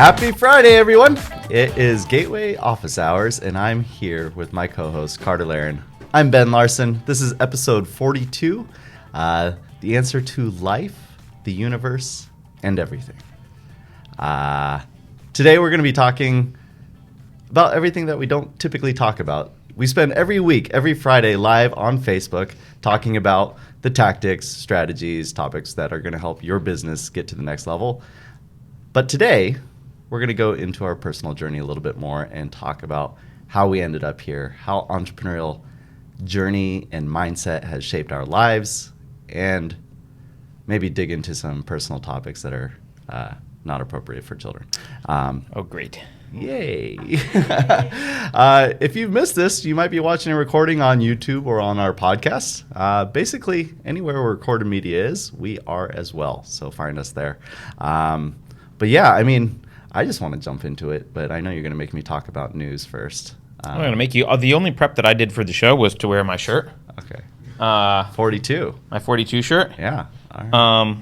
Happy Friday, everyone! It is Gateway Office Hours, and I'm here with my co-host, Carter Laren. I'm Ben Larson. This is episode 42, the answer to life, the universe, and everything. Today we're going to be talking about everything that we don't typically talk about. We spend every week, every Friday, live on Facebook talking about the tactics, strategies, topics that are going to help your business get to the next level. But today, we're going to go into our personal journey a little bit more and talk about how we ended up here, how entrepreneurial journey and mindset has shaped our lives, and maybe dig into some personal topics that are not appropriate for children. Oh, great. Yay. If you've missed this, you might be watching a recording on YouTube or on our podcast. Basically, anywhere where recorded media is, we are as well. So find us there. But yeah, I mean, I just want to jump into it, but I know you're going to make me talk about news first. I'm going to make you. The only prep that I did for the show was to wear my shirt. Okay. 42. My 42 shirt. Yeah. All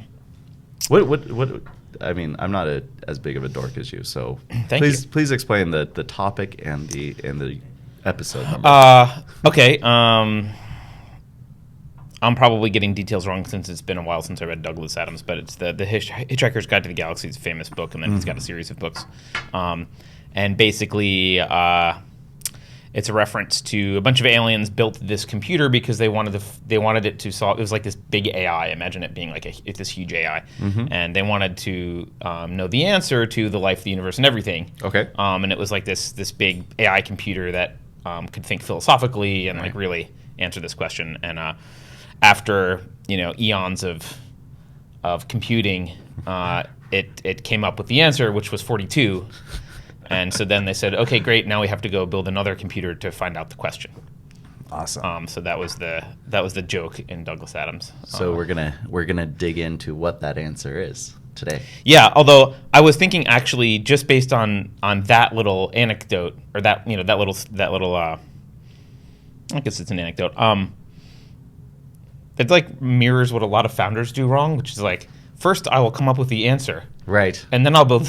right. What? I mean, I'm not as big of a dork as you, so please explain the topic and the episode number. Okay. I'm probably getting details wrong since it's been a while since I read Douglas Adams, but it's the Hitchhiker's Guide to the Galaxy, is a famous book, and then he's got a series of books. And basically, it's a reference to a bunch of aliens built this computer because they wanted it to solve. It was like this big AI. Imagine it being like this huge AI, and they wanted to know the answer to the life, the universe, and everything. Okay. And it was like this big AI computer that could think philosophically and like really answer this question. And after eons of computing, it came up with the answer, which was 42. And so then they said, okay, great. Now we have to go build another computer to find out the question. Awesome. So that was the joke in Douglas Adams. So we're gonna dig into what that answer is today. Yeah. Although I was thinking actually just based on that little anecdote or that little I guess it's an anecdote. It like mirrors what a lot of founders do wrong, which is like first I will come up with the answer, right, and then I'll build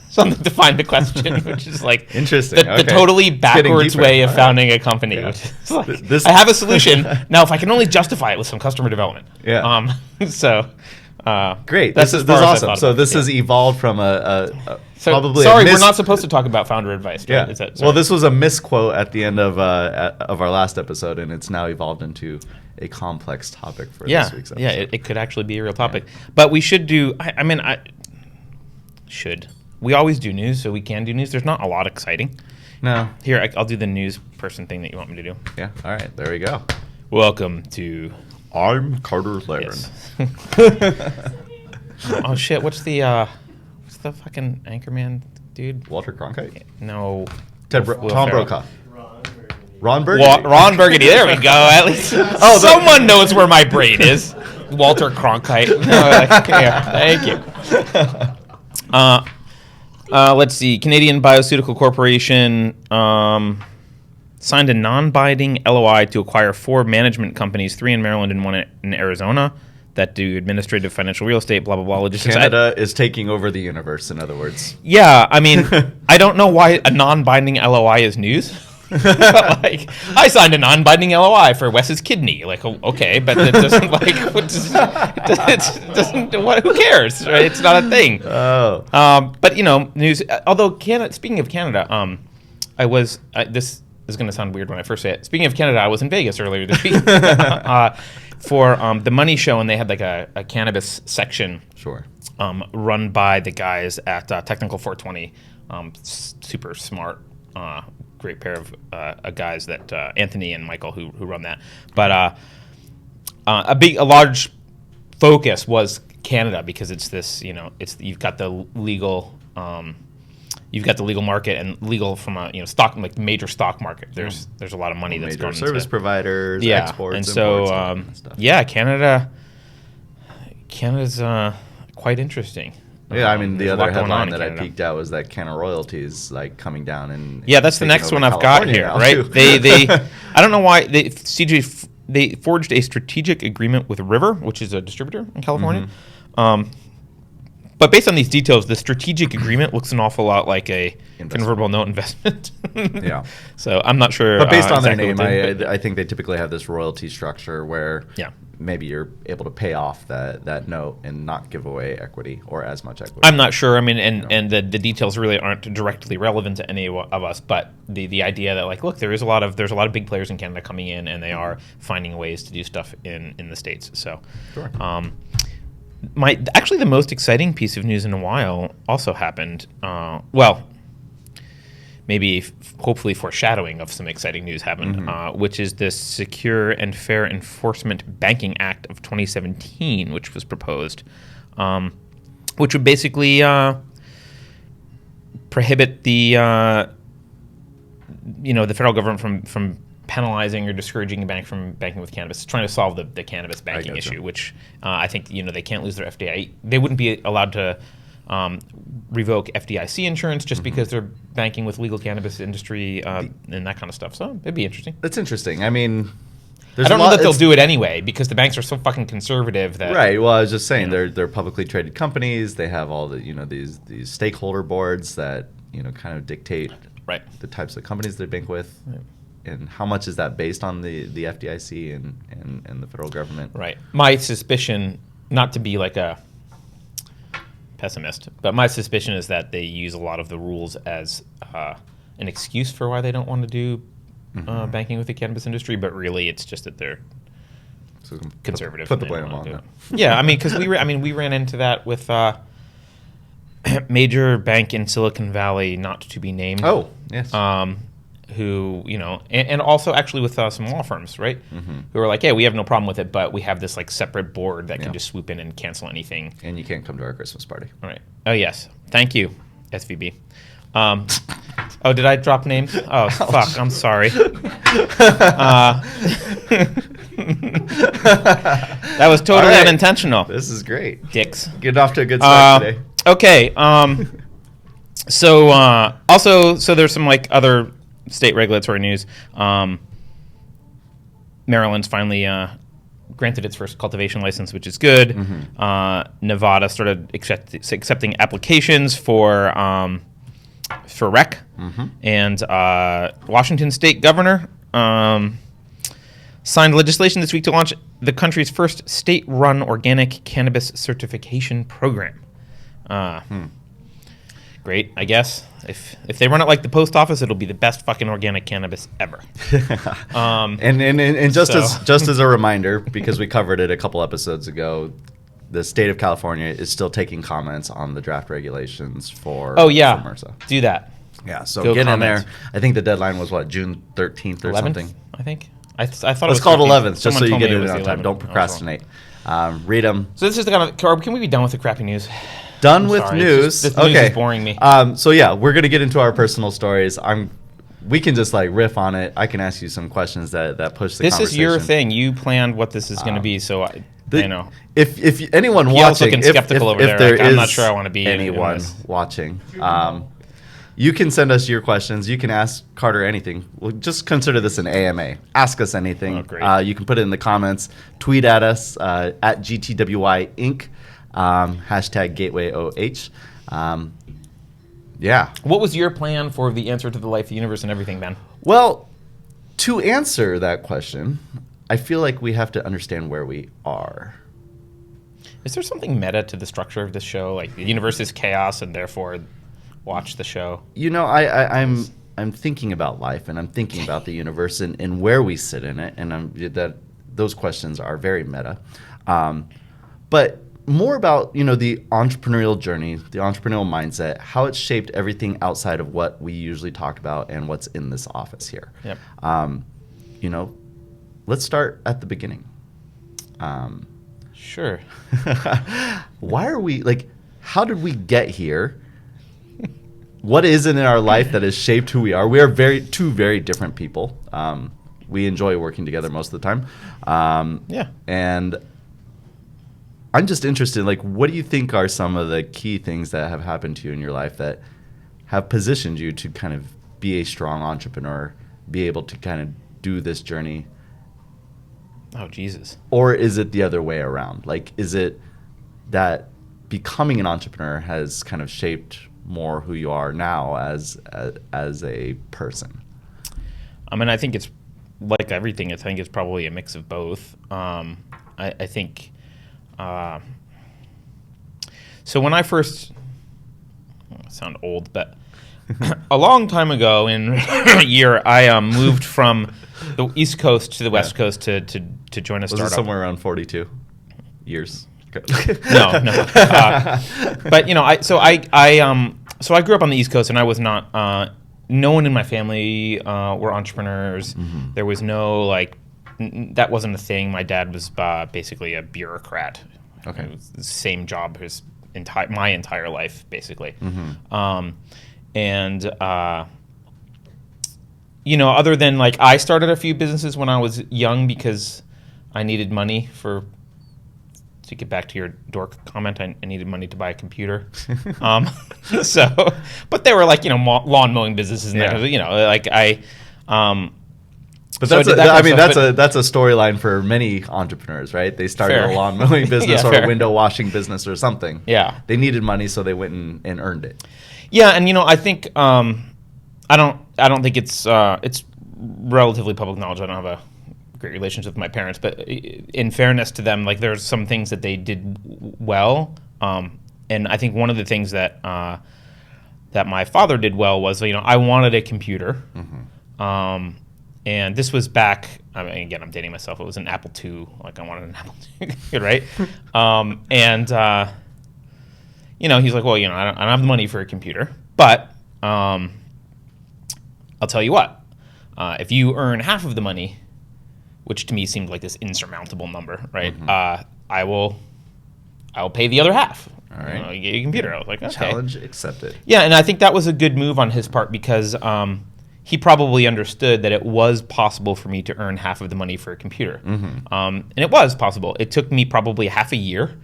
something to find the question, which is like interesting. The totally backwards way of founding a company. Yeah. Which is like, I have a solution now. If I can only justify it with some customer development, yeah. Great. This is awesome. So this has evolved from probably. Sorry, we're not supposed to talk about founder advice. Right? Yeah. Well, this was a misquote at the end of our last episode, and it's now evolved into a complex topic for this week's episode. Yeah, it could actually be a real topic. Yeah. But we should do. We always do news, so we can do news. There's not a lot exciting. No. Here, I'll do the news person thing that you want me to do. Yeah. All right. There we go. Welcome to. I'm Carter Laren. Yes. Oh shit! What's the fucking Anchorman dude? Walter Cronkite? No. Tom Brokaw. Ron Burgundy. Ron Burgundy. There we go. At least someone knows where my brain is. Walter Cronkite. Thank you. Let's see. Canadian Biosuit Corporation signed a non-binding LOI to acquire 4 management companies, 3 in Maryland and 1 in Arizona, that do administrative, financial, real estate, blah, blah, blah, logistics. Canada is taking over the universe, in other words. Yeah, I mean, I don't know why a non-binding LOI is news. Like, I signed a non-binding LOI for Wes's kidney. Like, okay, but it doesn't who cares, right? It's not a thing. Oh. But news. Although speaking of Canada, this is going to sound weird when I first say it. Speaking of Canada, I was in Vegas earlier this week for the Money Show, and they had like a cannabis section. Sure. Run by the guys at Technical 420. Super smart. Great pair of guys that Anthony and Michael who run that, but a large focus was Canada because it's this you've got the legal market and legal from a stock like major stock market. There's a lot of money that's going service into providers, exports, and so imports, stuff. Yeah, Canada's quite interesting. Yeah, I mean, the other headline that I peeked out was that Canada royalties like coming down and that's the next one I've got here, right? They I don't know why they forged a strategic agreement with River, which is a distributor in California, But based on these details, the strategic agreement looks an awful lot like a convertible note investment. Yeah. So I'm not sure. But based on exactly their name, I think they typically have this royalty structure where Yeah. maybe you're able to pay off that note and not give away equity or as much equity. I'm not sure. I mean, and the details really aren't directly relevant to any of us. But the idea that, like, look, there's a lot of big players in Canada coming in, and they are finding ways to do stuff in the States. So, Sure. Actually the most exciting piece of news in a while also happened. Maybe hopefully foreshadowing of some exciting news happened, which is the Secure and Fair Enforcement Banking Act of 2017, which was proposed, which would basically prohibit the federal government from penalizing or discouraging a bank from banking with cannabis. It's trying to solve the cannabis banking issue, which I think they can't lose their FDIC. They wouldn't be allowed to revoke FDIC insurance just because they're banking with legal cannabis industry and that kind of stuff. So it'd be interesting. That's interesting. I mean, I don't know that they'll do it anyway because the banks are so fucking conservative that. Right. Well, I was just saying they're publicly traded companies. They have all the these stakeholder boards that kind of dictate the types of companies they bank with. Right. And how much is that based on the FDIC and the federal government? Right. My suspicion, not to be like a pessimist, but my suspicion is that they use a lot of the rules as an excuse for why they don't want to do banking with the cannabis industry, but really it's just that they're conservative. Put the blame on them. Yeah, I mean, because we ran into that with major bank in Silicon Valley, not to be named. Oh, yes. Who, and also actually with some law firms, right? Who are like, yeah, we have no problem with it, but we have this like separate board that can just swoop in and cancel anything. And you can't come to our Christmas party. All right. Oh, yes. Thank you, SVB. Oh, did I drop names? Oh, fuck. I'm sorry. That was totally unintentional. This is great. Dicks. Getting off to a good start today. Okay. So there's some like other state regulatory news. Maryland's finally granted its first cultivation license, which is good. Nevada started accepting applications for rec, and Washington State Governor signed legislation this week to launch the country's first state-run organic cannabis certification program. Great, I guess. If they run it like the post office, it'll be the best fucking organic cannabis ever. And just as a reminder, because we covered it a couple episodes ago, the state of California is still taking comments on the draft regulations for MRSA. Do that. Yeah, so get in there. I think the deadline was June 13th or 11th, something. I think. I thought it was called 13th. 11th, just so you get it in on time. Don't procrastinate. Read them. So this is the kind of. Can we be done with the crappy news? Done with news. This news is boring me. So yeah, we're gonna get into our personal stories. We can just like riff on it. I can ask you some questions that push the conversation. This is your thing. You planned what this is going to be, so I know. If anyone He watching, also looking skeptical over there. Like, I'm not sure I want to be anyone watching. You can send us your questions. You can ask Carter anything. We'll just consider this an AMA. Ask us anything. Oh, great. You can put it in the comments. Tweet at us at GTWI Inc. Hashtag GatewayOH. Yeah. What was your plan for the answer to the life, the universe, and everything, Ben? Well, to answer that question, I feel like we have to understand where we are. Is there something meta to the structure of this show? Like the universe is chaos, and therefore watch the show. I'm thinking about life, and I'm thinking about the universe and where we sit in it, and those questions are very meta. But more about the entrepreneurial journey, the entrepreneurial mindset, how it's shaped everything outside of what we usually talk about and what's in this office here. Yep. Let's start at the beginning. Sure. Why are we how did we get here? What is it in our life that has shaped who we are? We are two very different people. We enjoy working together most of the time. Yeah. And I'm just interested, what do you think are some of the key things that have happened to you in your life that have positioned you to kind of be a strong entrepreneur, be able to kind of do this journey? Oh, Jesus. Or is it the other way around? Is it that becoming an entrepreneur has kind of shaped more who you are now as a person? I mean, I think it's like everything. I think it's probably a mix of both. I think. So when I first, I sound old, but a long time ago in a year, I moved from the East Coast to the West Coast to join a startup. Was it somewhere around 42 years? No. But I grew up on the East Coast, and I was not. No one in my family were entrepreneurs. Mm-hmm. There was no that wasn't a thing. My dad was basically a bureaucrat. Okay. It was the same job his my entire life, basically. Mm-hmm. Other than I started a few businesses when I was young because I needed money to get back to your dork comment, I needed money to buy a computer. But they were lawn mowing businesses, and But that's that's a storyline for many entrepreneurs, right? They started a lawn mowing business or a window washing business or something. Yeah, they needed money, so they went and earned it. Yeah, and I think I don't think it's relatively public knowledge. I don't have a great relationship with my parents, but in fairness to them, there's some things that they did well, and I think one of the things that my father did well was I wanted a computer. Mm-hmm. And this was back, again, I'm dating myself. It was an Apple II. I wanted an Apple II, right? He's like, well, I don't have the money for a computer. But I'll tell you what. If you earn half of the money, which to me seemed like this insurmountable number, right? Mm-hmm. I'll pay the other half. All right. You get a computer. I was like, okay. Challenge accepted. Yeah, and I think that was a good move on his part because he probably understood that it was possible for me to earn half of the money for a computer. Mm-hmm. And it was possible. It took me probably half a year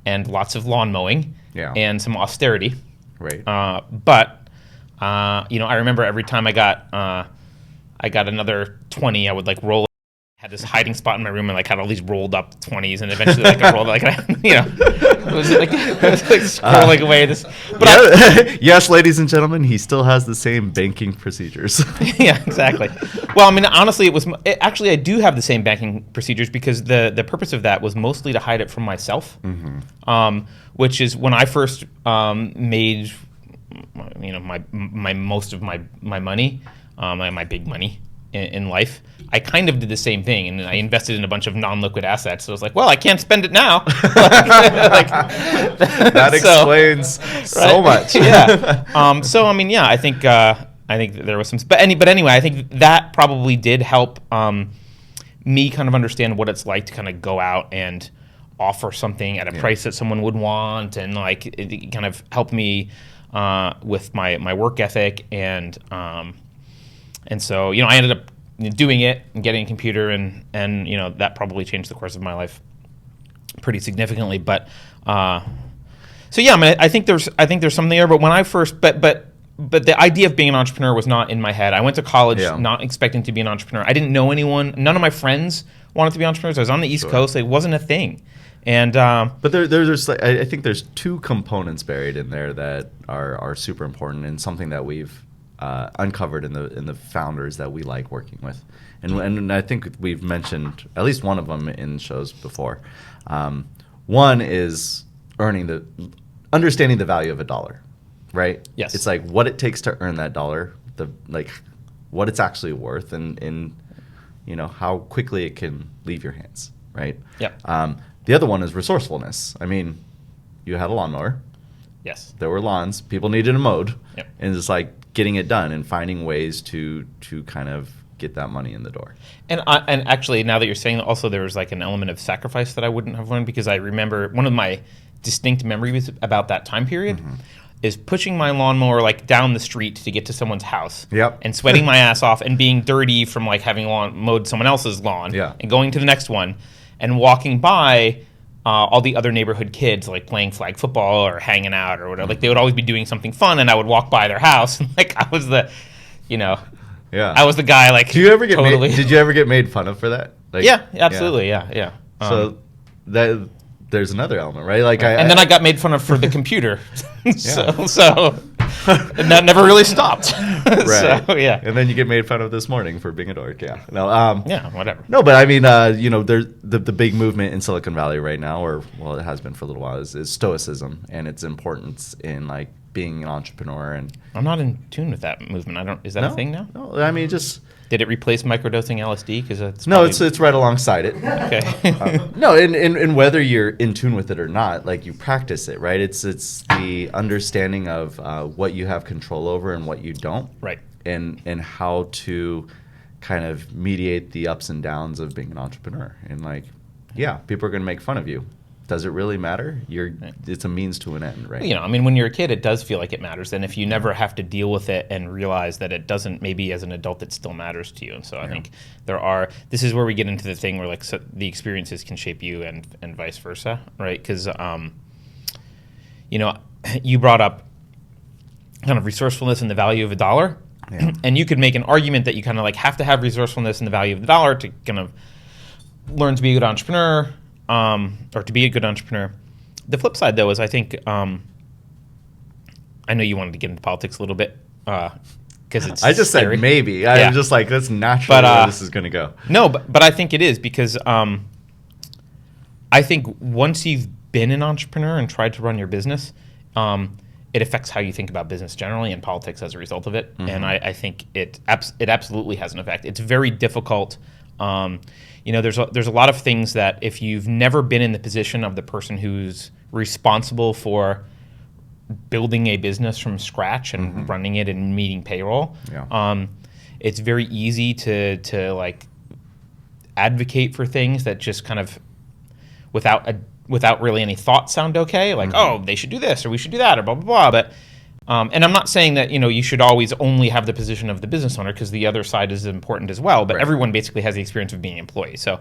and lots of lawn mowing and some austerity. Right. But I remember every time I got another 20, I would roll. Had this hiding spot in my room and had all these rolled up 20s, and eventually I rolled it was scrolling away this. But yes, ladies and gentlemen, he still has the same banking procedures. Yeah, exactly. Well, I mean, honestly, actually I do have the same banking procedures because the purpose of that was mostly to hide it from myself. Mm-hmm. Which is when I first made my most of my money, my big money in life. I kind of did the same thing, and I invested in a bunch of non-liquid assets. So I was like, well, I can't spend it now. That explains so much. Yeah. So I mean, yeah, I think that there was some, but anyway, I think that probably did help me kind of understand what it's like to kind of go out and offer something at a price that someone would want, and it kind of helped me with my work ethic, and so I ended up doing it and getting a computer, and that probably changed the course of my life pretty significantly. But so yeah, I mean, I think there's something there. But when I first, but the idea of being an entrepreneur was not in my head. I went to college not expecting to be an entrepreneur. I didn't know anyone. None of my friends wanted to be entrepreneurs. I was on the East Coast. It wasn't a thing. And but there's I think there's two components buried in there that are super important, and something that we've uncovered in the founders that we like working with, and I think we've mentioned at least one of them in shows before. One is understanding the value of a dollar, right? Yes. It's what it takes to earn that dollar, what it's actually worth, and how quickly it can leave your hands, right? Yeah. The other one is resourcefulness. I mean, you had a lawnmower. Yes. There were lawns. People needed them mowed. Yep. And it's getting it done and finding ways to kind of get that money in the door. And actually, now that you're saying that, also there was an element of sacrifice that I wouldn't have learned, because I remember one of my distinct memories about that time period is pushing my lawnmower down the street to get to someone's house. Yep. And sweating my ass off and being dirty from having mowed someone else's lawn. Yeah. And going to the next one and walking by all the other neighborhood kids playing flag football or hanging out or whatever. They would always be doing something fun, and I would walk by their house and I was the, I was the guy Did you ever get made fun of for that? Yeah, absolutely, yeah. So there's another element, right? Like and then I got made fun of for the computer, so and that never really stopped. Right. So, yeah. And then you get made fun of this morning for being a dork. Yeah. No. Yeah. Whatever. No, but I mean, there's the big movement in Silicon Valley right now, or well, it has been for a little while, is stoicism and its importance in like being an entrepreneur. And I'm not in tune with that movement. Is that a thing now? No, I mean just. Did it replace microdosing LSD? Because it's right alongside it. Okay. No, and whether you're in tune with it or not, like you practice it, right? It's the understanding of what you have control over and what you don't, right? And how to kind of mediate the ups and downs of being an entrepreneur. And like, yeah, people are going to make fun of you. Does it really matter? It's a means to an end, right? I mean, when you're a kid, it does feel like it matters. And if you never have to deal with it and realize that it doesn't, maybe as an adult, it still matters to you. And so I think this is where we get into the thing where like the experiences can shape you and vice versa, right? Because, you brought up kind of resourcefulness and the value of a dollar. Yeah. And you could make an argument that you kind of like have to have resourcefulness and the value of the dollar to kind of learn to be a good entrepreneur. Or to be a good entrepreneur. The flip side, though, is I think I know you wanted to get into politics a little bit because it's. I just scary. said maybe. I'm just like that's naturally where this is going to go. No, but I think it is because I think once you've been an entrepreneur and tried to run your business, it affects how you think about business generally and politics as a result of it. Mm-hmm. And I think it absolutely has an effect. It's very difficult. There's a lot of things that if you've never been in the position of the person who's responsible for building a business from scratch and running it and meeting payroll, it's very easy to like advocate for things that just kind of without really any thought sound okay, like oh they should do this or we should do that or blah blah blah. But and I'm not saying that you should always only have the position of the business owner because the other side is important as well. But everyone basically has the experience of being an employee. So,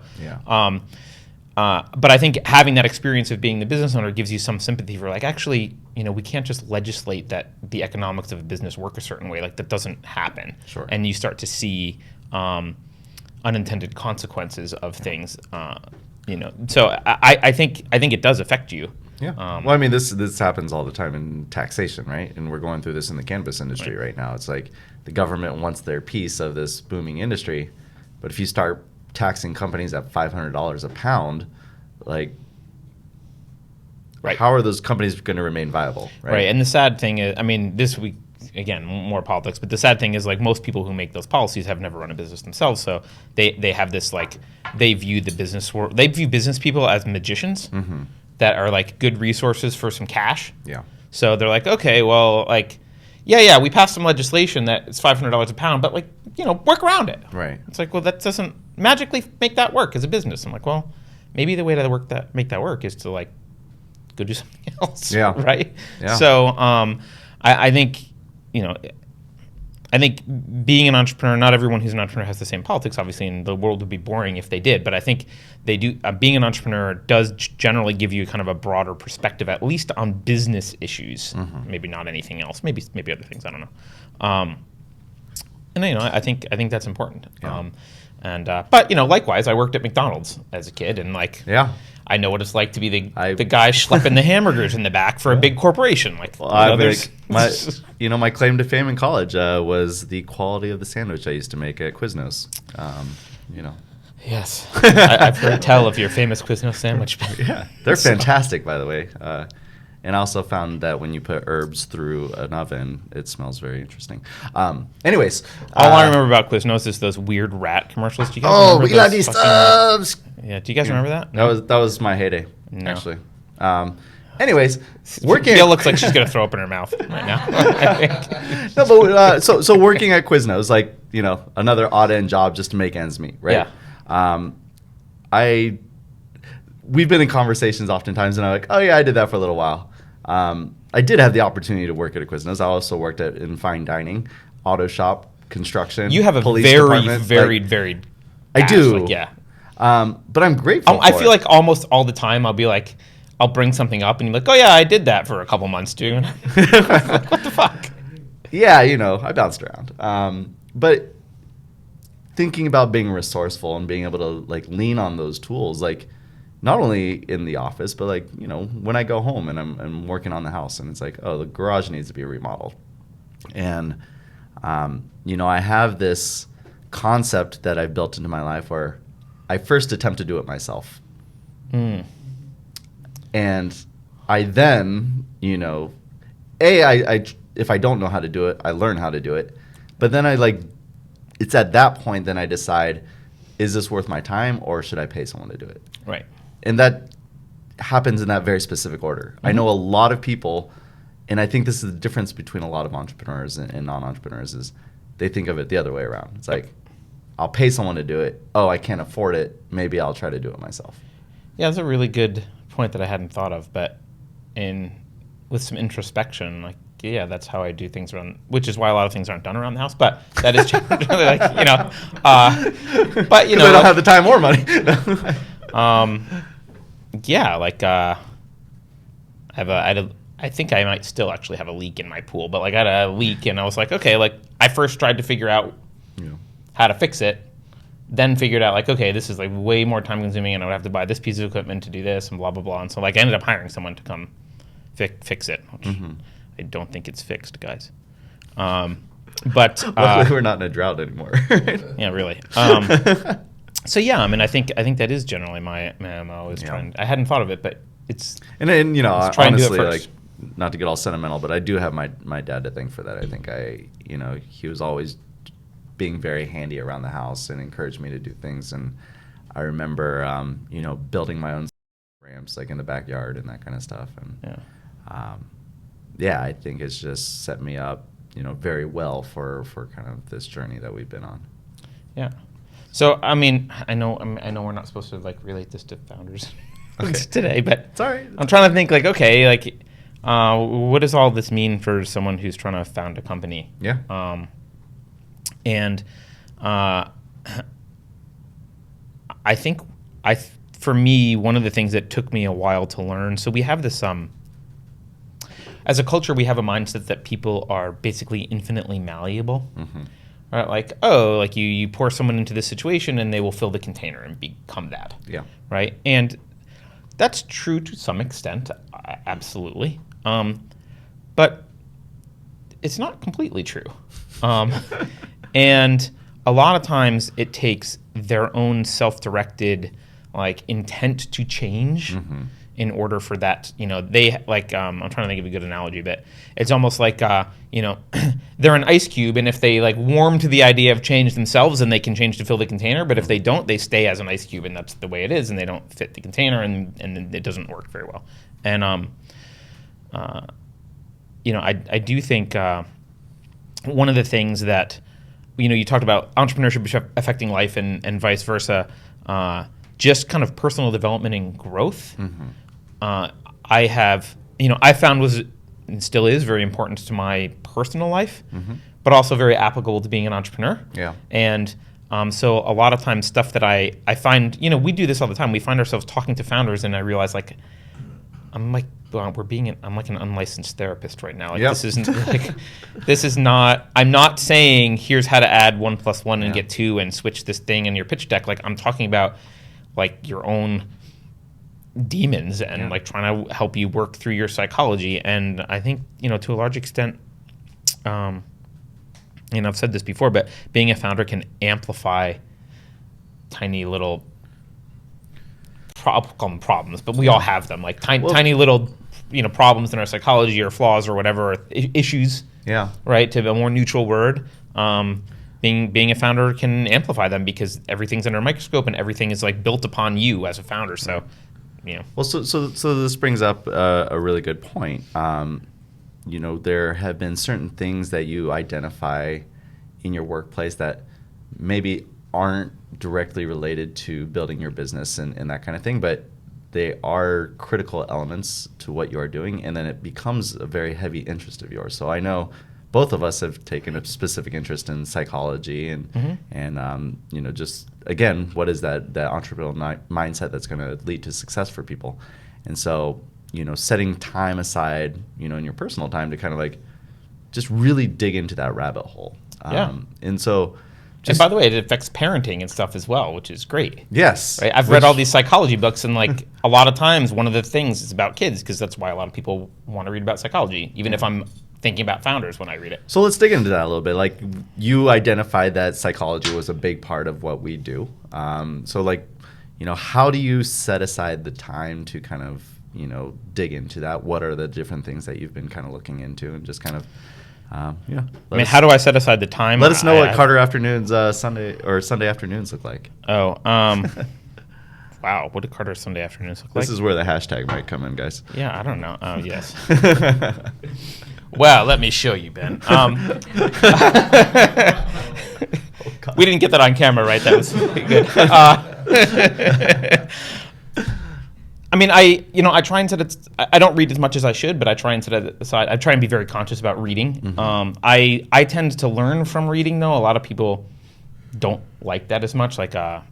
but I think having that experience of being the business owner gives you some sympathy for like actually we can't just legislate that the economics of a business work a certain way. Like that doesn't happen. Sure. And you start to see unintended consequences of things. So I think it does affect you. Yeah. Well, I mean, this happens all the time in taxation, right? And we're going through this in the cannabis industry right now. It's like the government wants their piece of this booming industry, but if you start taxing companies at $500 a pound, like, how are those companies going to remain viable? Right. And the sad thing is, I mean, this week, again, more politics, but the sad thing is like most people who make those policies have never run a business themselves. So they have this like, they view business people as magicians. Mm-hmm. That are like good resources for some cash. Yeah. So they're like, okay, well, like, yeah, we passed some legislation that it's $500 a pound, but like, work around it. Right. It's like, well, that doesn't magically make that work as a business. I'm like, well, maybe the way to make that work is to like go do something else. Yeah. Right. Yeah. So I think I think being an entrepreneur, not everyone who's an entrepreneur has the same politics, obviously, and the world would be boring if they did. But I think they do. Being an entrepreneur does generally give you kind of a broader perspective, at least on business issues. Mm-hmm. Maybe not anything else. Maybe other things. I don't know. And I think that's important. Yeah. But likewise, I worked at McDonald's as a kid, and I know what it's like to be the guy schlepping the hamburgers in the back for a big corporation. My claim to fame in college was the quality of the sandwich I used to make at Quiznos. Yes, I've heard tell of your famous Quiznos sandwich. Yeah, they're fantastic, by the way. And I also found that when you put herbs through an oven, it smells very interesting. Anyways. All I remember about Quiznos is those weird rat commercials. Do you guys remember those? These stubs! Yeah, do you guys remember that? That was my heyday, actually. Anyways, working. Gail looks like she's gonna throw up in her mouth right now. No, but so working at Quiznos, like another odd end job just to make ends meet, right? Yeah. We've been in conversations oftentimes, and I'm like, oh yeah, I did that for a little while. I did have the opportunity to work at a Quiznos. I also worked in fine dining, auto shop, construction. You have a very varied. I do. Like, yeah. But I'm grateful. I feel like almost all the time I'll be like, I'll bring something up and you're like, oh yeah, I did that for a couple months too. Like, what the fuck? Yeah, I bounced around. But thinking about being resourceful and being able to like lean on those tools, like not only in the office, but like, when I go home and I'm working on the house and it's like, oh, the garage needs to be remodeled. And, I have this concept that I've built into my life where I first attempt to do it myself. And I then, if I don't know how to do it, I learn how to do it. But then it's at that point then I decide, is this worth my time or should I pay someone to do it? Right. And that happens in that very specific order. I know a lot of people, and I think this is the difference between a lot of entrepreneurs and non-entrepreneurs, is they think of it the other way around. It's like, I'll pay someone to do it. Oh, I can't afford it. Maybe I'll try to do it myself. Yeah, that's a really good point that I hadn't thought of. But with some introspection, that's how I do things around, which is why a lot of things aren't done around the house. But that is generally but I don't have the time or money. I think I might still actually have a leak in my pool, but I had a leak and I was like, okay, I first tried to figure out how to fix it, then figured out okay, this is way more time consuming and I would have to buy this piece of equipment to do this and blah, blah, blah. And so I ended up hiring someone to come fix it, which I don't think it's fixed, guys. But luckily we're not in a drought anymore. Yeah, really. So I think that is generally my MO is trying. I hadn't thought of it, but it's and then try and do it honestly, first. Not to get all sentimental, but I do have my dad to thank for that. I think he was always being very handy around the house and encouraged me to do things. And I remember building my own ramps in the backyard and that kind of stuff. And I think it's just set me up very well for kind of this journey that we've been on. Yeah. So I know we're not supposed to relate this to founders today, but it's all right. I'm trying to think what does all this mean for someone who's trying to found a company? Yeah. I think for me, one of the things that took me a while to learn. So we have this as a culture, we have a mindset that people are basically infinitely malleable. Right? You pour someone into this situation and they will fill the container and become that. Yeah. Right? And that's true to some extent, absolutely. But it's not completely true. And a lot of times it takes their own self-directed intent to change in order for that, they I'm trying to think of a good analogy, but it's almost they're an ice cube, and if they warm to the idea of change themselves, then they can change to fill the container. But if they don't, they stay as an ice cube, and that's the way it is, and they don't fit the container, and it doesn't work very well. And I do think one of the things that you talked about entrepreneurship affecting life and vice versa, just kind of personal development and growth. I have, I found was and still is very important to my personal life, but also very applicable to being an entrepreneur. Yeah. And so a lot of times stuff that I find, we do this all the time. We find ourselves talking to founders, and I realize I'm like an unlicensed therapist right now. This isn't this is not. I'm not saying here's how to add 1 + 1 and get 2 and switch this thing in your pitch deck. I'm talking about your own demons and trying to help you work through your psychology. And I think to a large extent, I've said this before, but being a founder can amplify tiny little problems, but we all have them, tiny little problems in our psychology or flaws or whatever, or issues. Yeah. Right. To a more neutral word, being a founder can amplify them because everything's under a microscope and everything is built upon you as a founder. So, Well, so this brings up a really good point. There have been certain things that you identify in your workplace that maybe aren't directly related to building your business and that kind of thing, but they are critical elements to what you are doing, and then it becomes a very heavy interest of yours. So I know both of us have taken a specific interest in psychology and just again, what is that entrepreneurial mindset that's going to lead to success for people. And so setting time aside in your personal time to kind of just really dig into that rabbit hole. And so And by the way, it affects parenting and stuff as well, which is great. Yes. Right? I've read all these psychology books, and like a lot of times one of the things is about kids, because that's why a lot of people want to read about psychology, even if I'm thinking about founders when I read it. So let's dig into that a little bit. Like, you identified that psychology was a big part of what we do. So like, how do you set aside the time to kind of, dig into that? What are the different things that you've been kind of looking into, and just kind of, how do I set aside the time? Let us know what Carter afternoons, Sunday afternoons look like. Oh, wow. What do Carter Sunday afternoons look like? This is where the hashtag might come in, guys. Yeah, I don't know. Oh, yes. Well, let me show you, Ben. We didn't get that on camera, right? That was good. I mean, I try and set it. I don't read as much as I should, but I try and set it aside. I try and be very conscious about reading. Mm-hmm. I tend to learn from reading, though. A lot of people don't like that as much. Like, I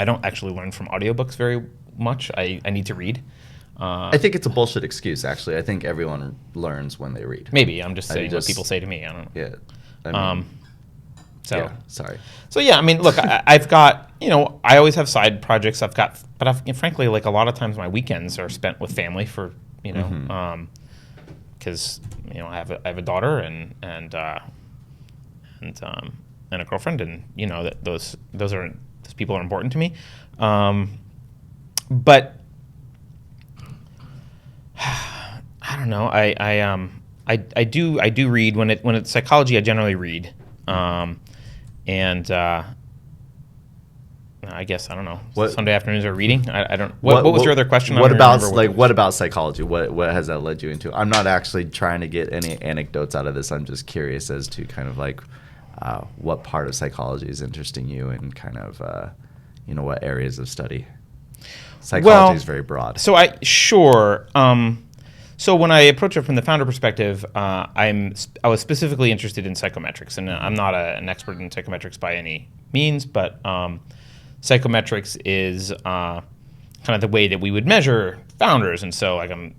don't actually learn from audiobooks very much. I need to read. I think it's a bullshit excuse, actually. I think everyone learns when they read. Maybe. I'm just saying what people say to me. I don't know. Yeah. I mean, sorry. So yeah, I mean, look, I've got, I always have side projects. But frankly, like a lot of times my weekends are spent with family for, because I have a daughter and a girlfriend, and that those people are important to me. But I don't know. I do read when it's psychology. I generally read. I guess I don't know. Sunday afternoons are reading. I don't. What was your other question? What about psychology? What has that led you into? I'm not actually trying to get any anecdotes out of this. I'm just curious as to kind of like what part of psychology is interesting you, and kind of what areas of study. Psychology is very broad. So So when I approach it from the founder perspective, I was specifically interested in psychometrics, and I'm not an expert in psychometrics by any means, but psychometrics is kind of the way that we would measure founders, and so like I'm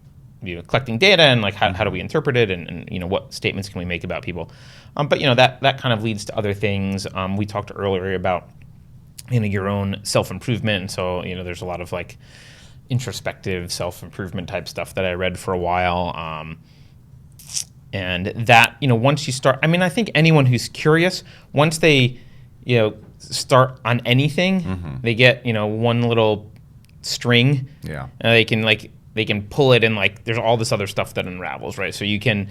collecting data and like how do we interpret it, and what statements can we make about people, but that kind of leads to other things. We talked earlier about your own self-improvement, and so there's a lot of like introspective self-improvement type stuff that I read for a while, and that once you start, I think anyone who's curious, once they start on anything, mm-hmm. they get one little string, and they can pull it, and like there's all this other stuff that unravels, right? So you can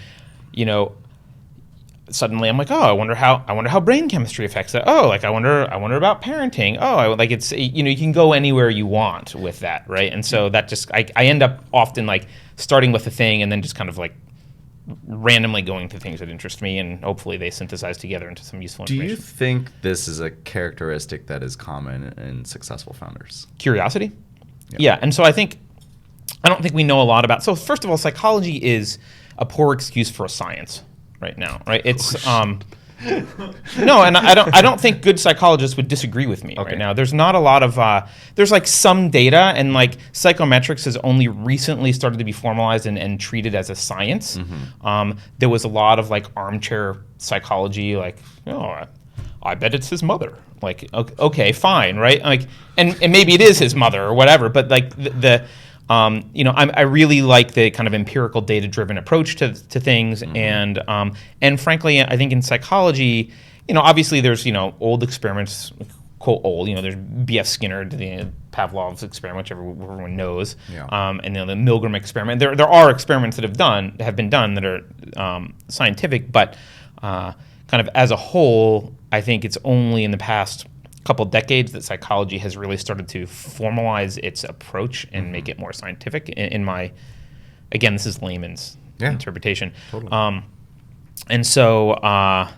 suddenly I'm like, oh, I wonder how brain chemistry affects that. Oh, like I wonder about parenting. Oh, like it's you can go anywhere you want with that, right? And so that just I end up often like starting with a thing and then just kind of like randomly going to things that interest me, and hopefully they synthesize together into some useful information. Do you think this is a characteristic that is common in successful founders? Curiosity? Yeah. And so I don't think we know a lot about. So first of all, psychology is a poor excuse for a science right now, right? It's no, and I don't think good psychologists would disagree with me right now. There's not a lot of there's like some data, and like psychometrics has only recently started to be formalized and treated as a science. Mm-hmm. There was a lot of like armchair psychology, like I bet it's his mother. Like okay, fine, right? Like and maybe it is his mother or whatever, but like I really like the kind of empirical data-driven approach to things, mm-hmm. And frankly, I think in psychology, obviously there's old experiments, quote old, there's B.F. Skinner, Pavlov's experiment, which everyone knows, and the Milgram experiment. There are experiments that have been done that are scientific, but kind of as a whole, I think it's only in the past couple decades that psychology has really started to formalize its approach and mm-hmm. make it more scientific. In my, again, this is layman's interpretation. Totally. And so I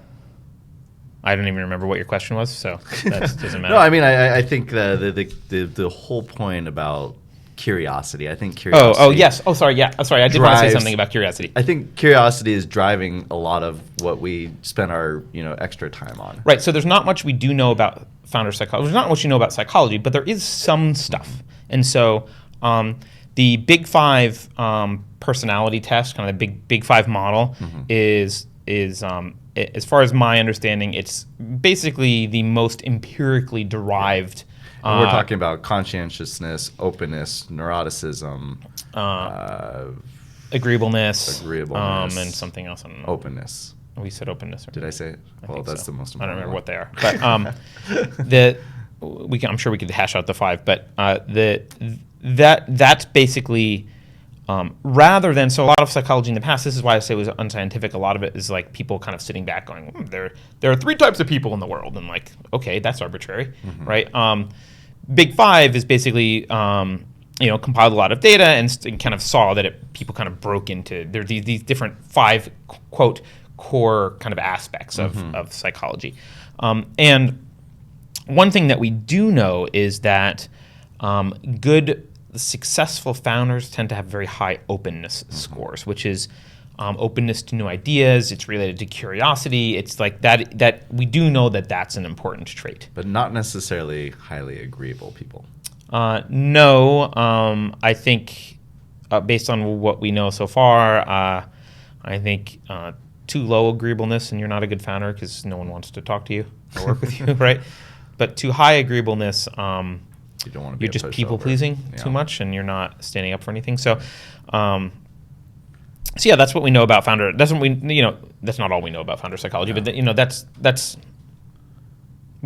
don't even remember what your question was, so that doesn't matter. No, I think the whole point about curiosity. I think curiosity. Oh yes. Oh sorry. Yeah. Sorry. I did want to say something about curiosity. I think curiosity is driving a lot of what we spend our extra time on. Right. So there's not much we do know about founder psychology. There's not much you know about psychology, but there is some stuff. Mm-hmm. And so the Big Five personality test, kind of the Big Five model, mm-hmm. is as far as my understanding, it's basically the most empirically derived. And we're talking about conscientiousness, openness, neuroticism, agreeableness, agreeableness, and something else. I don't know. Openness. We said openness. Did I say it? Well, that's so. the most important. I don't remember one. what they are, but I'm sure we could hash out the 5. But that's basically rather than, so a lot of psychology in the past. This is why I say it was unscientific. A lot of it is like people kind of sitting back going, there are 3 types of people in the world, and like, okay, that's arbitrary, right? Big 5 is basically compiled a lot of data and kind of saw that people kind of broke into there these different 5 quote core kind of aspects of psychology. And one thing that we do know is that good, successful founders tend to have very high openness scores, which is openness to new ideas. It's related to curiosity. It's like that we do know that that's an important trait. But not necessarily highly agreeable people. No, I think based on what we know so far, I think too low agreeableness and you're not a good founder because no one wants to talk to you or work with you, right? But too high agreeableness, You don't want to be you're just people pleasing too much and you're not standing up for anything. So, yeah, that's what we know about founder. That's what that's not all we know about founder psychology, but that's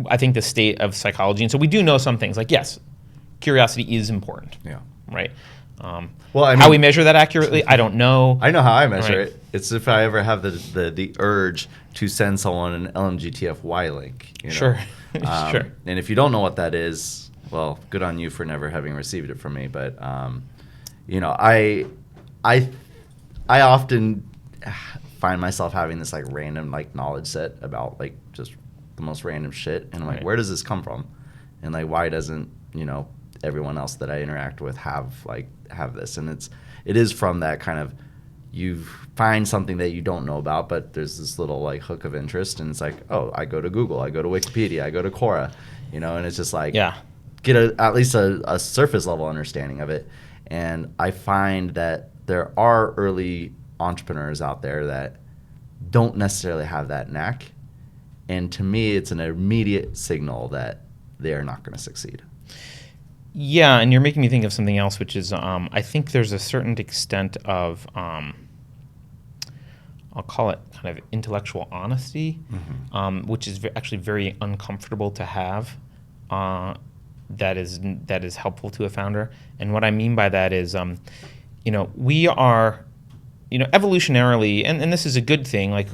I think the state of psychology. And so we do know some things like, yes, curiosity is important. Yeah. Right. Well, I mean, how we measure that accurately, I don't know. I know how I measure Right. it. It's if I ever have the urge to send someone an LMGTFY link. Sure. Sure. And if you don't know what that is, well, good on you for never having received it from me. But I often find myself having this like random like knowledge set about like just the most random shit, and I'm like, Right. where does this come from? And like, why doesn't everyone else that I interact with have this? And it is from that kind of, you find something that you don't know about, but there's this little like hook of interest, and it's like, oh, I go to Google, I go to Wikipedia, I go to Quora, and it's just like, get at least a surface level understanding of it. And I find that there are early entrepreneurs out there that don't necessarily have that knack, and to me it's an immediate signal that they are not going to succeed. Yeah, and you're making me think of something else, which is I think there's a certain extent of I'll call it kind of intellectual honesty, which is actually very uncomfortable to have. That is helpful to a founder. And what I mean by that is, we are, evolutionarily, and this is a good thing. Like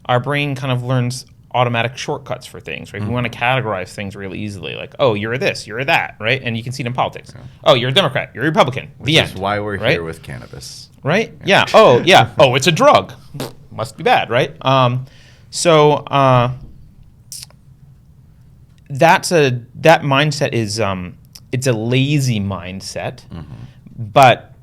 our brain kind of learns automatic shortcuts for things, right? We want to categorize things really easily, like, oh, you're a this, you're a that, right? And you can see it in politics. Yeah. Oh, you're a Democrat, you're a Republican. Which is why we're here with cannabis. Right? Yeah. Oh, yeah. Oh, it's a drug. Must be bad, right? That mindset is it's a lazy mindset, but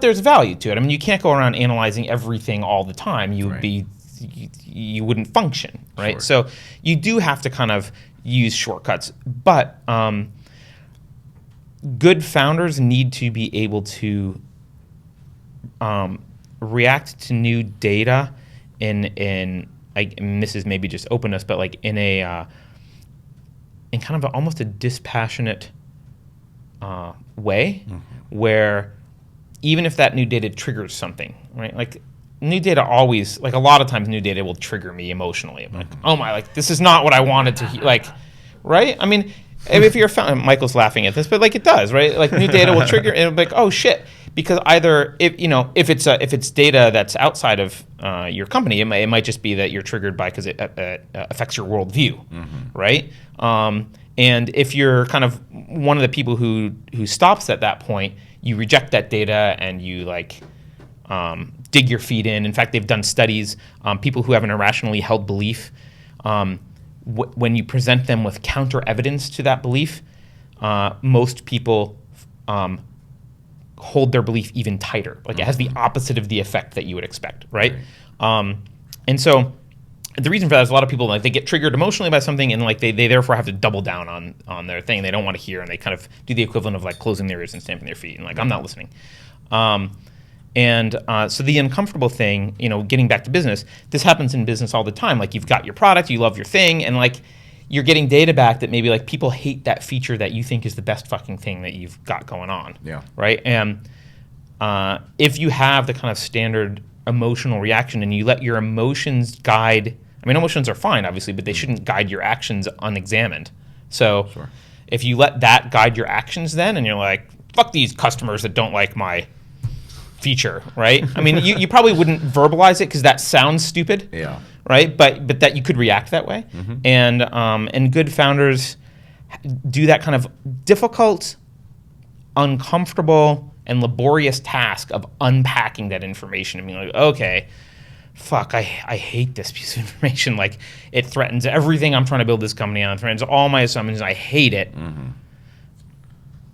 there's value to it. I mean, you can't go around analyzing everything all the time. You wouldn't function, right? Sure. So you do have to kind of use shortcuts, but good founders need to be able to react to new data and this is maybe just openness, but like in kind of almost a dispassionate way, where even if that new data triggers something, right? Like new data always, like a lot of times new data will trigger me emotionally. I'm like, oh my, like this is not what I wanted to hear, like, right? I mean, if you're Michael's laughing at this, but like it does, right? Like new data will trigger, and it'll be like, oh shit, because either if it's data that's outside of your company, it might just be that you're triggered by because it affects your worldview, right? And if you're kind of one of the people who stops at that point, you reject that data and you like dig your feet in. In fact, they've done studies. People who have an irrationally held belief, when you present them with counter evidence to that belief, most people hold their belief even tighter. Like it has the opposite of the effect that you would expect, right? And so the reason for that is a lot of people, like, they get triggered emotionally by something, and like they therefore have to double down on their thing. They don't want to hear, and they kind of do the equivalent of like closing their ears and stamping their feet and like, I'm not listening. And so the uncomfortable thing, getting back to business, this happens in business all the time. Like you've got your product, you love your thing, and like you're getting data back that maybe like people hate that feature that you think is the best fucking thing that you've got going on. Yeah. Right. And if you have the kind of standard emotional reaction and you let your emotions guide, I mean, emotions are fine, obviously, but they shouldn't guide your actions unexamined. So if you let that guide your actions then, and you're like, fuck these customers that don't like my feature, right? I mean, you probably wouldn't verbalize it because that sounds stupid, right? But that you could react that way, and good founders do that kind of difficult, uncomfortable, and laborious task of unpacking that information. I mean, like, okay, fuck, I hate this piece of information. Like, it threatens everything I'm trying to build this company on. It threatens all my assumptions. I hate it.